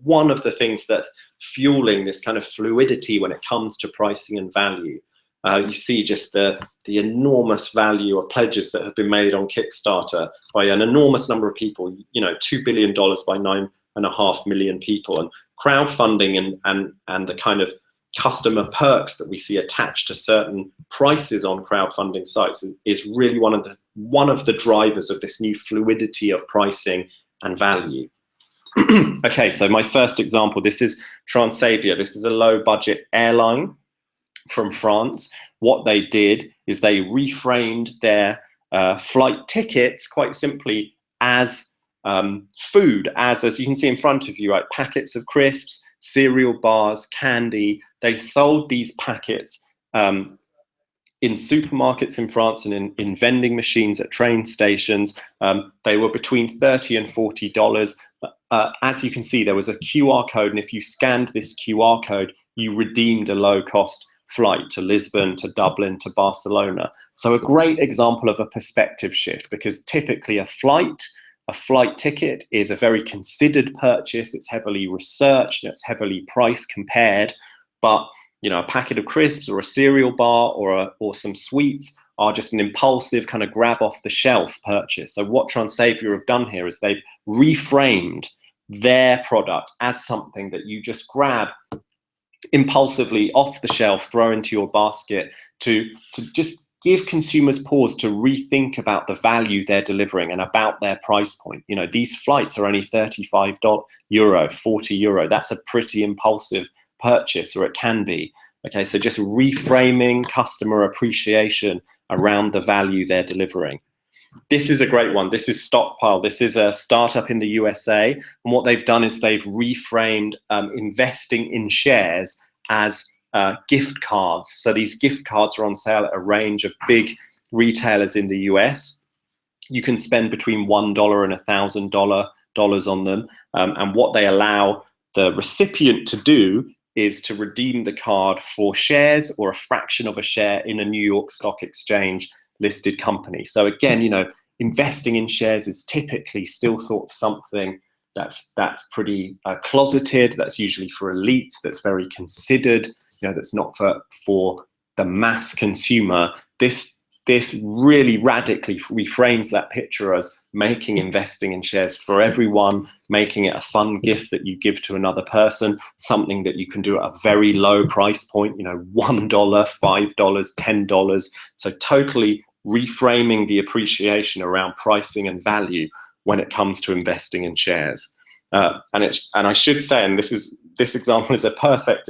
one of the things that's fueling this kind of fluidity when it comes to pricing and value. You see just the enormous value of pledges that have been made on Kickstarter by an enormous number of people, $2 billion by 9.5 million people. And crowdfunding and the kind of customer perks that we see attached to certain prices on crowdfunding sites is really one of the drivers of this new fluidity of pricing and value. Okay, so my first example, this is Transavia. This is a low budget airline from France. What they did is they reframed their flight tickets quite simply as food, as you can see in front of you, right? Packets of crisps, cereal bars, candy. They sold these packets in supermarkets in France and in vending machines at train stations. They were between $30 and $40. As you can see, there was a QR code, and if you scanned this QR code, you redeemed a low-cost flight to Lisbon, to Dublin, to Barcelona. So a great example of a perspective shift, because typically a flight ticket is a very considered purchase. It's heavily researched, it's heavily price compared, but a packet of crisps or a cereal bar or some sweets are just an impulsive kind of grab off the shelf purchase. So what Transavia have done here is they've reframed their product as something that you just grab impulsively off the shelf, throw into your basket, to just give consumers pause to rethink about the value they're delivering and about their price point. These flights are only €35, €40. That's a pretty impulsive purchase, or it can be. Okay, so just reframing customer appreciation around the value they're delivering. This is a great one. This is Stockpile. This is a startup in the USA. And what they've done is they've reframed investing in shares as gift cards. So these gift cards are on sale at a range of big retailers in the US. You can spend between $1 and $1,000 on them. And what they allow the recipient to do is to redeem the card for shares or a fraction of a share in a New York Stock Exchange listed company. So again, investing in shares is typically still thought of something that's pretty closeted. That's usually for elites. That's very considered. That's not for the mass consumer. This really radically reframes that picture as making investing in shares for everyone, making it a fun gift that you give to another person, something that you can do at a very low price point, $1, $5, $10. So totally reframing the appreciation around pricing and value when it comes to investing in shares. And I should say, and this example is a perfect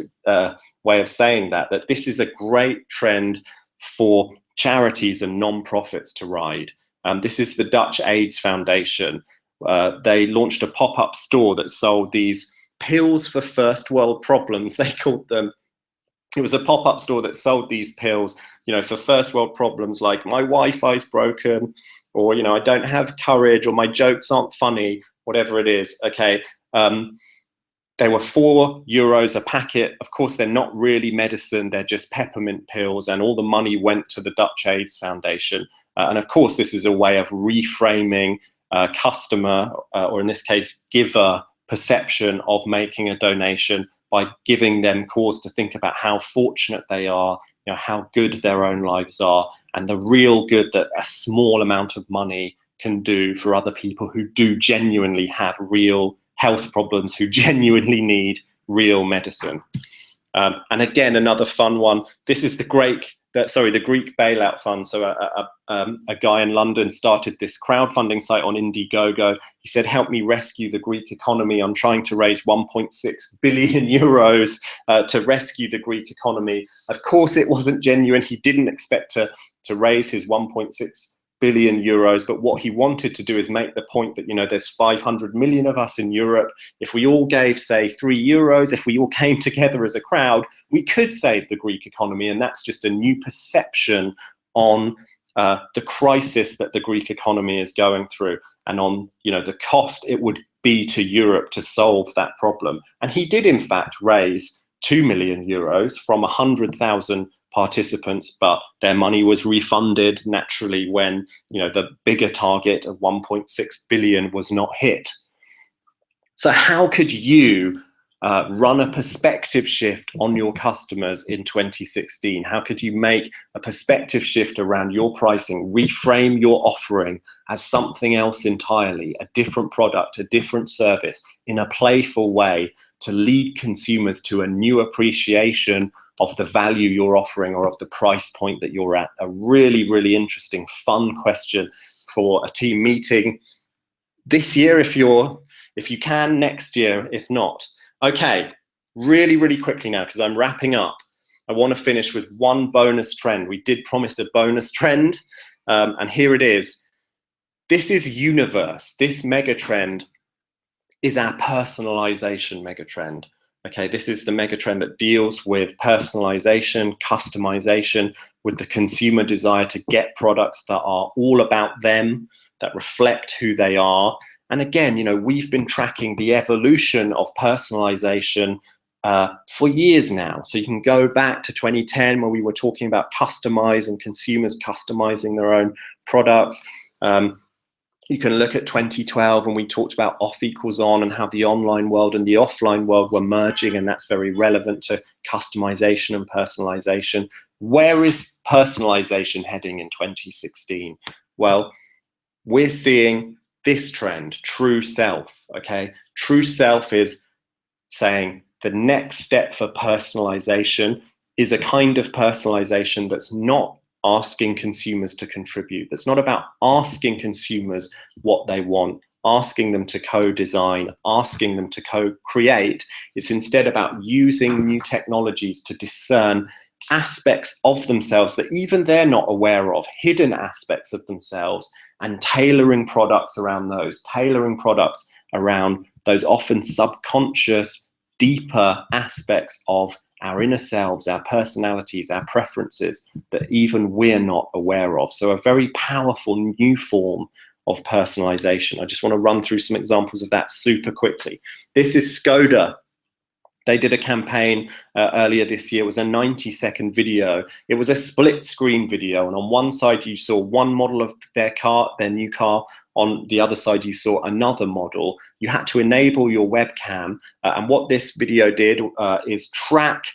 way of saying that this is a great trend for charities and non-profits to ride. This is the Dutch AIDS Foundation. They launched a pop-up store that sold these pills for first world problems, they called them. It was a pop-up store that sold these pills, for first world problems like my Wi-Fi's broken, or, I don't have courage, or my jokes aren't funny, whatever it is, okay? They were €4 a packet. Of course, they're not really medicine, they're just peppermint pills, and all the money went to the Dutch AIDS Foundation. And of course, this is a way of reframing customer, or in this case, giver perception of making a donation by giving them cause to think about how fortunate they are, how good their own lives are, and the real good that a small amount of money can do for other people who do genuinely have real health problems, who genuinely need real medicine. And again, another fun one. This is the Greek bailout fund. So a guy in London started this crowdfunding site on Indiegogo. He said, help me rescue the Greek economy. I'm trying to raise 1.6 billion euros to rescue the Greek economy. Of course, it wasn't genuine. He didn't expect to raise his 1.6 billion euros, but what he wanted to do is make the point that, there's 500 million of us in Europe. If we all gave, say, €3, if we all came together as a crowd, we could save the Greek economy. And that's just a new perception on the crisis that the Greek economy is going through, and on, the cost it would be to Europe to solve that problem. And he did, in fact, raise 2 million euros from 100,000 participants, but their money was refunded naturally when the bigger target of 1.6 billion was not hit. So how could you run a perspective shift on your customers in 2016? How could you make a perspective shift around your pricing, reframe your offering as something else entirely, a different product, a different service, in a playful way, to lead consumers to a new appreciation of the value you're offering, or of the price point that you're at? A really, really interesting, fun question for a team meeting this year, if you can, next year, if not. Okay, really, really quickly now, because I'm wrapping up. I want to finish with one bonus trend. We did promise a bonus trend, and here it is. This is universe. This mega trend is our personalization megatrend. Okay, this is the megatrend that deals with personalization, customization, with the consumer desire to get products that are all about them, that reflect who they are. And again, we've been tracking the evolution of personalization for years now. So you can go back to 2010, where we were talking about customize and consumers customizing their own products. You can look at 2012, and we talked about off equals on, and how the online world and the offline world were merging, and that's very relevant to customization and personalization. Where is personalization heading in 2016? Well, we're seeing this trend, true self, okay? True self is saying the next step for personalization is a kind of personalization that's not asking consumers to contribute. That's not about asking consumers what they want, asking them to co-design, asking them to co-create. It's instead about using new technologies to discern aspects of themselves that even they're not aware of, hidden aspects of themselves, and tailoring products around those, tailoring products around those often subconscious, deeper aspects of our inner selves, our personalities, our preferences that even we're not aware of. So a very powerful new form of personalization. I just want to run through some examples of that super quickly. This is Skoda. They did a campaign earlier this year. It was a 90-second video. It was a split screen video. And on one side, you saw one model of their car, their new car. On the other side, you saw another model. You had to enable your webcam. And what this video did is track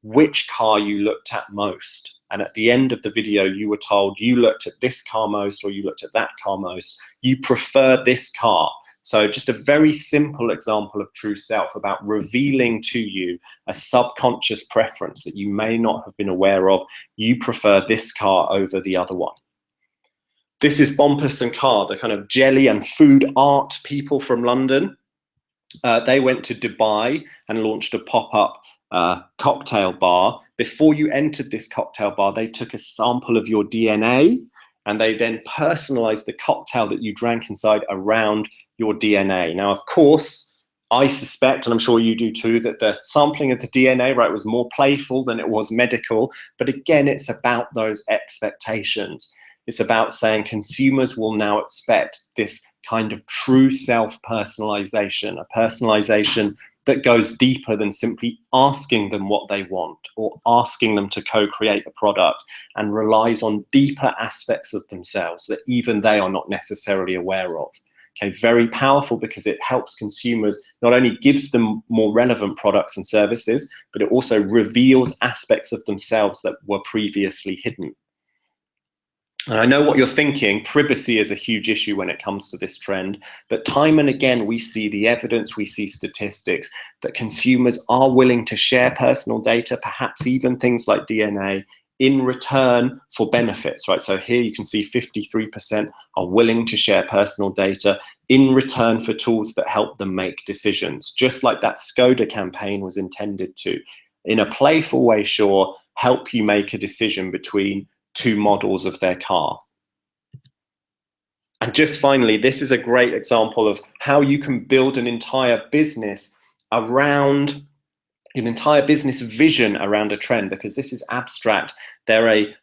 which car you looked at most. And at the end of the video, you were told you looked at this car most, or you looked at that car most. You prefer this car. So just a very simple example of true self, about revealing to you a subconscious preference that you may not have been aware of. You prefer this car over the other one. This is Bompus and Car, the kind of jelly and food art people from London. They went to Dubai and launched a pop-up cocktail bar. before you entered this cocktail bar, they took a sample of your DNA and they then personalized the cocktail that you drank inside around your DNA. Now, of course, I suspect, and I'm sure you do too, that the sampling of the DNA, right, was more playful than it was medical. But again, it's about those expectations. It's about saying consumers will now expect this kind of true self-personalization, a personalization that goes deeper than simply asking them what they want or asking them to co-create a product, and relies on deeper aspects of themselves that even they are not necessarily aware of. Okay, very powerful because it helps consumers, not only gives them more relevant products and services, but it also reveals aspects of themselves that were previously hidden. And I know what you're thinking, privacy is a huge issue when it comes to this trend, but time and again, we see the evidence, we see statistics that consumers are willing to share personal data, perhaps even things like DNA, in return for benefits, right? So here you can see 53% are willing to share personal data in return for tools that help them make decisions, just like that Skoda campaign was intended to. In a playful way, sure, help you make a decision between two models of their car. And just finally, this is a great example of how you can build an entire business around an entire business vision around a trend, because this is abstract. They're a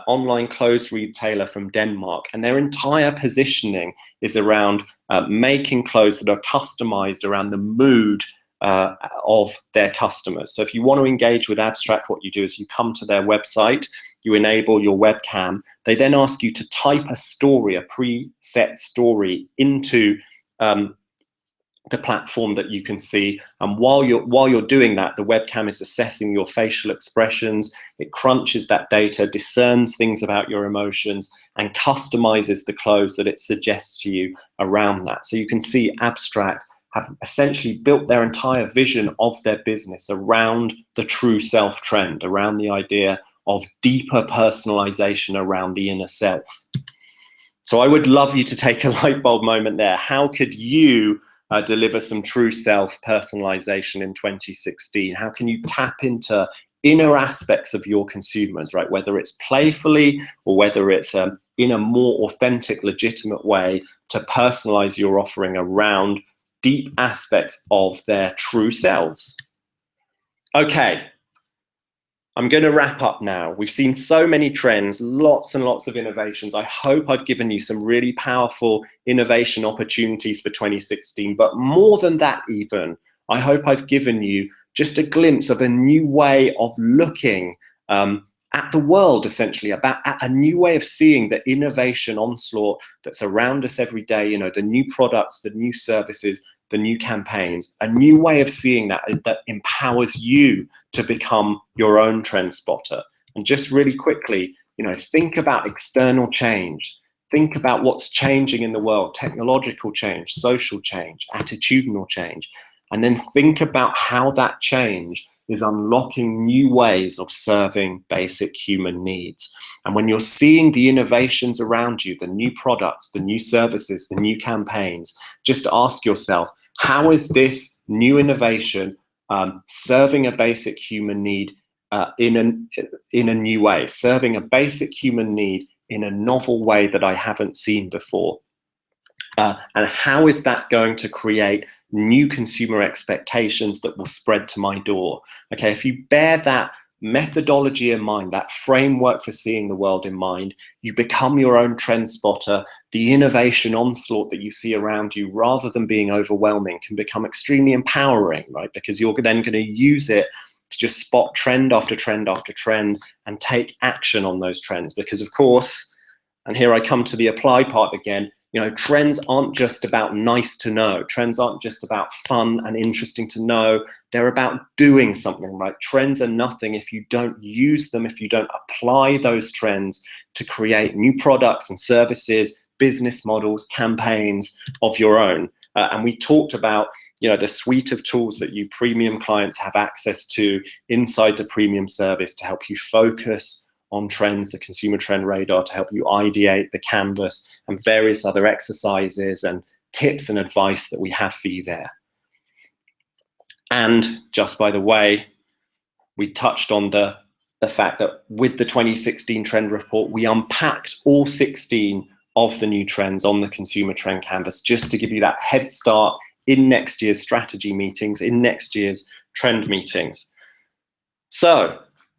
online clothes retailer from Denmark, and their entire positioning is around making clothes that are customized around the mood of their customers. So if you want to engage with abstract, what you do is you come to their website, you enable your webcam, they then ask you to type a story, a preset story, into the platform that you can see. And while you're doing that, the webcam is assessing your facial expressions, it crunches that data, discerns things about your emotions, and customizes the clothes that it suggests to you around that. So you can see abstract have essentially built their entire vision of their business around the true self trend, around the idea of deeper personalization around the inner self. So I would love you to take a light bulb moment there. How could you deliver some true self personalization in 2016? How can you tap into inner aspects of your consumers, right? Whether it's playfully or whether it's in a more authentic, legitimate way, to personalize your offering around deep aspects of their true selves. Okay, I'm going to wrap up now. We've seen so many trends, lots and lots of innovations. I hope I've given you some really powerful innovation opportunities for 2016. But more than that even, I hope I've given you just a glimpse of a new way of looking at the world, essentially, about a new way of seeing the innovation onslaught that's around us every day, you know, the new products, the new services, the new campaigns, a new way of seeing that empowers you to become your own trend spotter. And just really quickly, you know, think about external change. Think about what's changing in the world, technological change, social change, attitudinal change. And then think about how that change is unlocking new ways of serving basic human needs. And when you're seeing the innovations around you, the new products, the new services, the new campaigns, just ask yourself, how is this new innovation serving a basic human need in a new way, serving a basic human need in a novel way that I haven't seen before? And how is that going to create new consumer expectations that will spread to my door? Okay, if you bear that methodology in mind, that framework for seeing the world in mind, you become your own trend spotter. The innovation onslaught that you see around you, rather than being overwhelming, can become extremely empowering, right? Because you're then going to use it to just spot trend after trend after trend and take action on those trends. Because of course, and here I come to the apply part again, you know, trends aren't just about nice to know. Trends aren't just about fun and interesting to know. They're about doing something, right? Trends are nothing if you don't use them, if you don't apply those trends to create new products and services, business models, campaigns of your own. And we talked about, you know, the suite of tools that you premium clients have access to inside the premium service to help you focus on trends, the consumer trend radar, to help you ideate the canvas, and various other exercises and tips and advice that we have for you there. And just by the way, we touched on the the fact that with the 2016 trend report, we unpacked all 16 of the new trends on the consumer trend canvas, just to give you that head start in next year's strategy meetings, in next year's trend meetings. So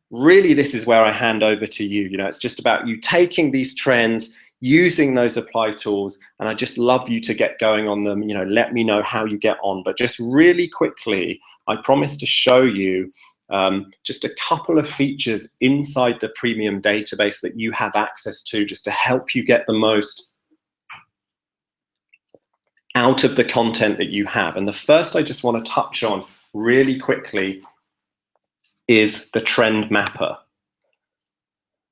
really, this is where I hand over to you. You know, it's just about you taking these trends, using those apply tools, and I just love you to get going on them. You know, let me know how you get on. But just really quickly, I promise to show you just a couple of features inside the premium database that you have access to, just to help you get the most out of the content that you have. And the first I just want to touch on really quickly is the trend mapper.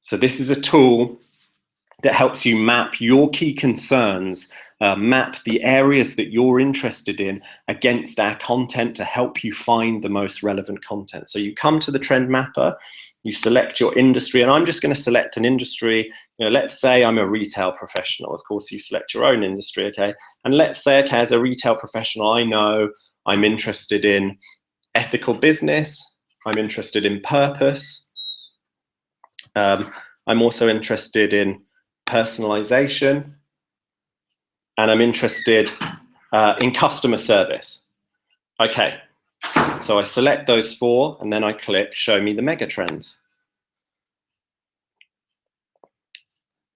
So this is a tool that helps you map your key concerns, map the areas that you're interested in against our content to help you find the most relevant content. So you come to the trend mapper, you select your industry, and I'm just going to select an industry. You know, let's say I'm a retail professional. Of course, you select your own industry, okay? And let's say, okay, as a retail professional, I know I'm interested in ethical business, I'm interested in purpose, I'm also interested in personalization, and I'm interested in customer service. Okay, so I select those 4 and then I click show me the mega trends.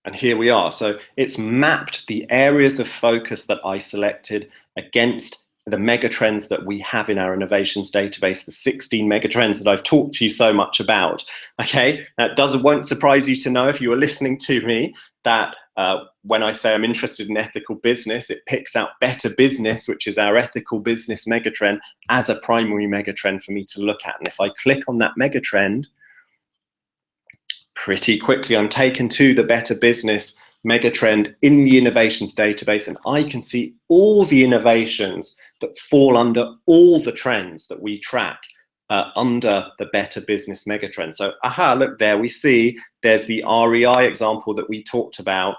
And here we are. So it's mapped the areas of focus that I selected against the mega trends that we have in our innovations database, the 16 mega trends that I've talked to you so much about. Okay, that won't surprise you to know, if you were listening to me, that when I say I'm interested in ethical business, it picks out better business, which is our ethical business megatrend, as a primary megatrend for me to look at. And if I click on that megatrend, pretty quickly I'm taken to the better business megatrend in the innovations database, and I can see all the innovations that fall under all the trends that we track under the better business megatrend. So, aha, look there, we see there's the REI example that we talked about,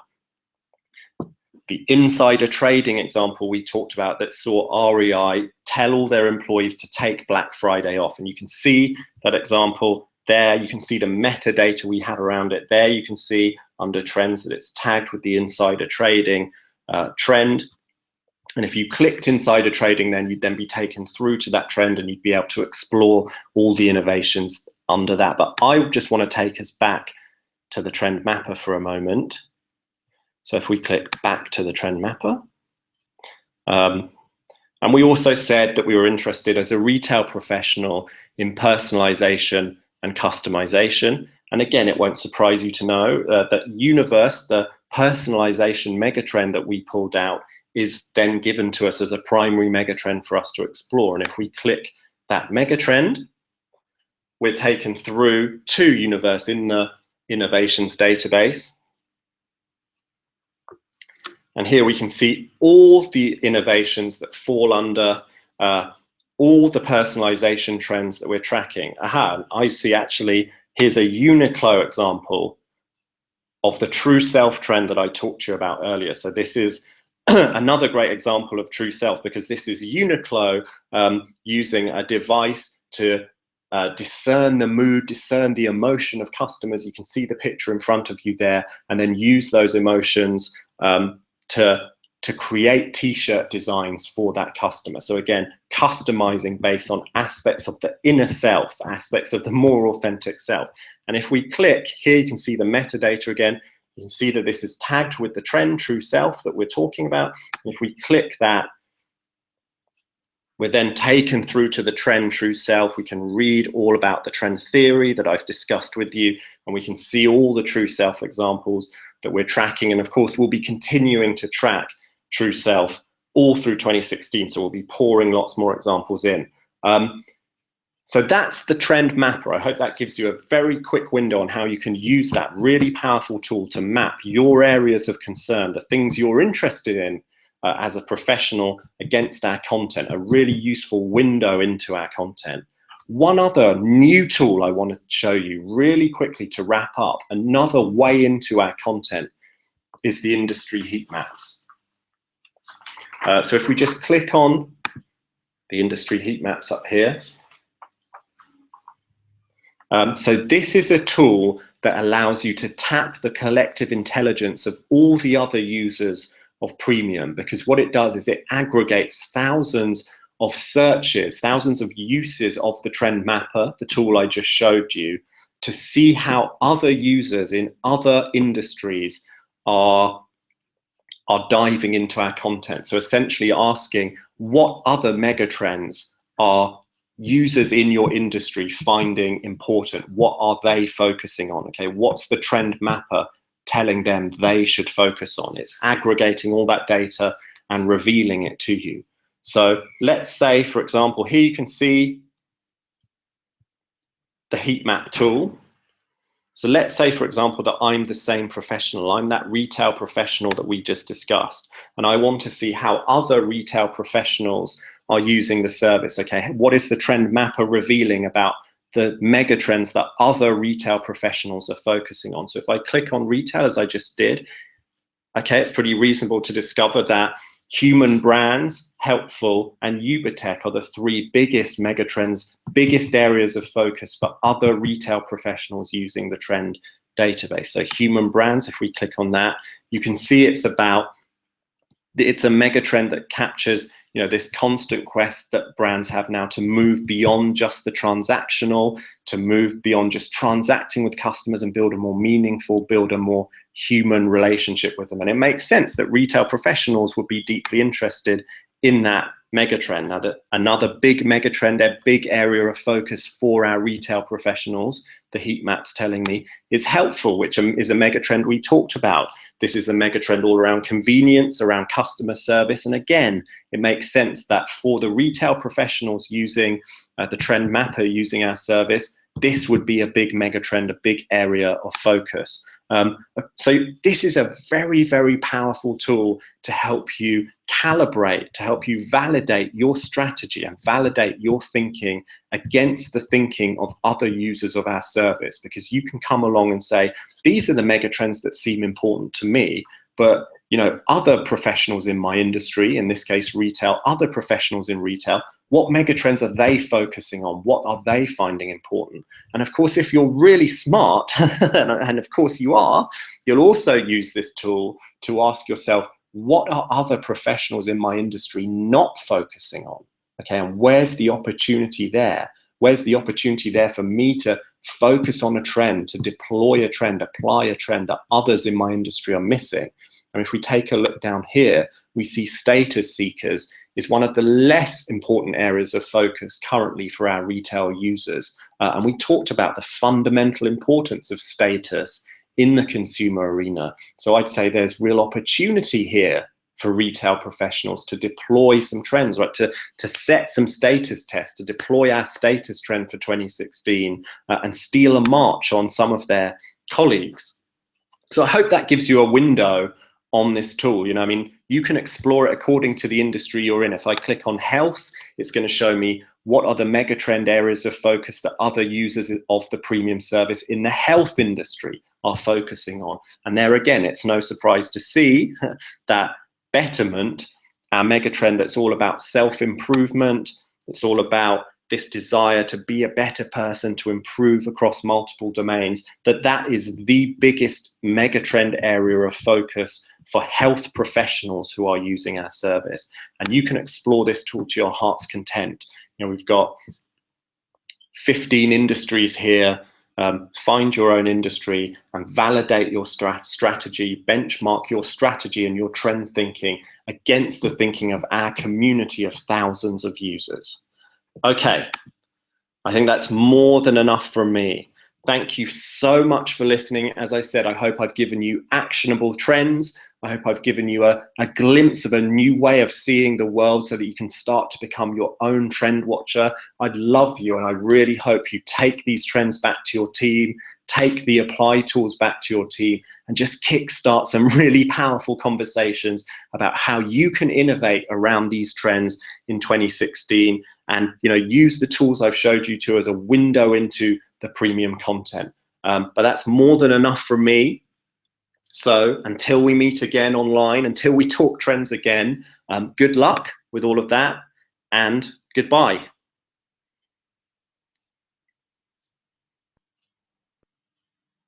the insider trading example we talked about that saw REI tell all their employees to take Black Friday off. And you can see that example there. You can see the metadata we had around it there. You can see under trends that it's tagged with the insider trading trend. And if you clicked insider trading, then you'd then be taken through to that trend and you'd be able to explore all the innovations under that. But I just want to take us back to the trend mapper for a moment. So if we click back to the trend mapper, and we also said that we were interested as a retail professional in personalization and customization. And again, it won't surprise you to know that universe, the personalization megatrend that we pulled out, is then given to us as a primary megatrend for us to explore. And if we click that megatrend, we're taken through to universe in the innovations database. And here we can see all the innovations that fall under all the personalization trends that we're tracking. Aha, I see actually, here's a Uniqlo example of the true self trend that I talked to you about earlier. So this is another great example of true self, because this is Uniqlo using a device to discern the mood, discern the emotion of customers. You can see the picture in front of you there, and then use those emotions to create t-shirt designs for that customer. So again, customizing based on aspects of the inner self, aspects of the more authentic self. And if we click here, you can see the metadata again. You can see that this is tagged with the trend true self that we're talking about. And if we click that, we're then taken through to the trend true self. We can read all about the trend theory that I've discussed with you, and we can see all the true self examples that we're tracking. And of course, we'll be continuing to track true self all through 2016. So we'll be pouring lots more examples in. So that's the trend mapper. I hope that gives you a very quick window on how you can use that really powerful tool to map your areas of concern, the things you're interested in as a professional against our content, a really useful window into our content. One other new tool I want to show you really quickly to wrap up, another way into our content, is the industry heat maps. So if we just click on the industry heat maps up here, So this is a tool that allows you to tap the collective intelligence of all the other users of Premium, because what it does is it aggregates thousands of searches, thousands of uses of the Trend Mapper, the tool I just showed you, to see how other users in other industries are diving into our content. So essentially asking what other megatrends are users in your industry finding important? What are they focusing on? Okay, what's the Trend Mapper telling them they should focus on? It's aggregating all that data and revealing it to you. So let's say, for example, here you can see the heat map tool. So let's say, for example, that I'm the same professional. I'm that retail professional that we just discussed, and I want to see how other retail professionals are using the service. Okay, what is the Trend Mapper revealing about the mega trends that other retail professionals are focusing on? So if I click on retail, as I just did, okay, it's pretty reasonable to discover that human brands, helpful, and Ubertech are the three biggest megatrends, biggest areas of focus for other retail professionals using the Trend database. So human brands, if we click on that, you can see it's a megatrend that captures, you know, this constant quest that brands have now to move beyond just the transactional, to move beyond just transacting with customers and build a more meaningful, build a more human relationship with them. And it makes sense that retail professionals would be deeply interested in that megatrend. Now, another big megatrend, a big area of focus for our retail professionals, the heat map's telling me, is helpful, which is a megatrend we talked about. This is a megatrend all around convenience, around customer service. And again, it makes sense that for the retail professionals using the Trend Mapper, using our service, this would be a big megatrend, a big area of focus. So this is a very, very powerful tool to help you calibrate, to help you validate your strategy and validate your thinking against the thinking of other users of our service, because you can come along and say, these are the megatrends that seem important to me, but you know, other professionals in my industry, in this case retail, other professionals in retail, what megatrends are they focusing on? What are they finding important? And of course, if you're really smart, and of course you are, you'll also use this tool to ask yourself, what are other professionals in my industry not focusing on? Okay, and where's the opportunity there? Where's the opportunity there for me to focus on a trend, to deploy a trend, apply a trend that others in my industry are missing? And if we take a look down here, we see status seekers is one of the less important areas of focus currently for our retail users. And we talked about the fundamental importance of status in the consumer arena. So I'd say there's real opportunity here for retail professionals to deploy some trends, right? To set some status tests, to deploy our status trend for 2016 and steal a march on some of their colleagues. So I hope that gives you a window on this tool. You know, I mean, you can explore it according to the industry you're in. If I click on health, it's going to show me what are the megatrend areas of focus that other users of the premium service in the health industry are focusing on. And there again, it's no surprise to see that betterment, our megatrend that's all about self-improvement, it's all about this desire to be a better person, to improve across multiple domains, that is the biggest megatrend area of focus for health professionals who are using our service. And you can explore this tool to your heart's content. You know, we've got 15 industries here. Find your own industry and validate your strategy, benchmark your strategy and your trend thinking against the thinking of our community of thousands of users. Okay, I think that's more than enough from me. Thank you so much for listening. As I said, I hope I've given you actionable trends. I hope I've given you a glimpse of a new way of seeing the world so that you can start to become your own trend watcher. I'd love you, and I really hope you take these trends back to your team, take the apply tools back to your team, and just kickstart some really powerful conversations about how you can innovate around these trends in 2016, and you know, use the tools I've showed you to as a window into the premium content. But that's more than enough from me. So until we meet again online, until we talk trends again, good luck with all of that, and goodbye.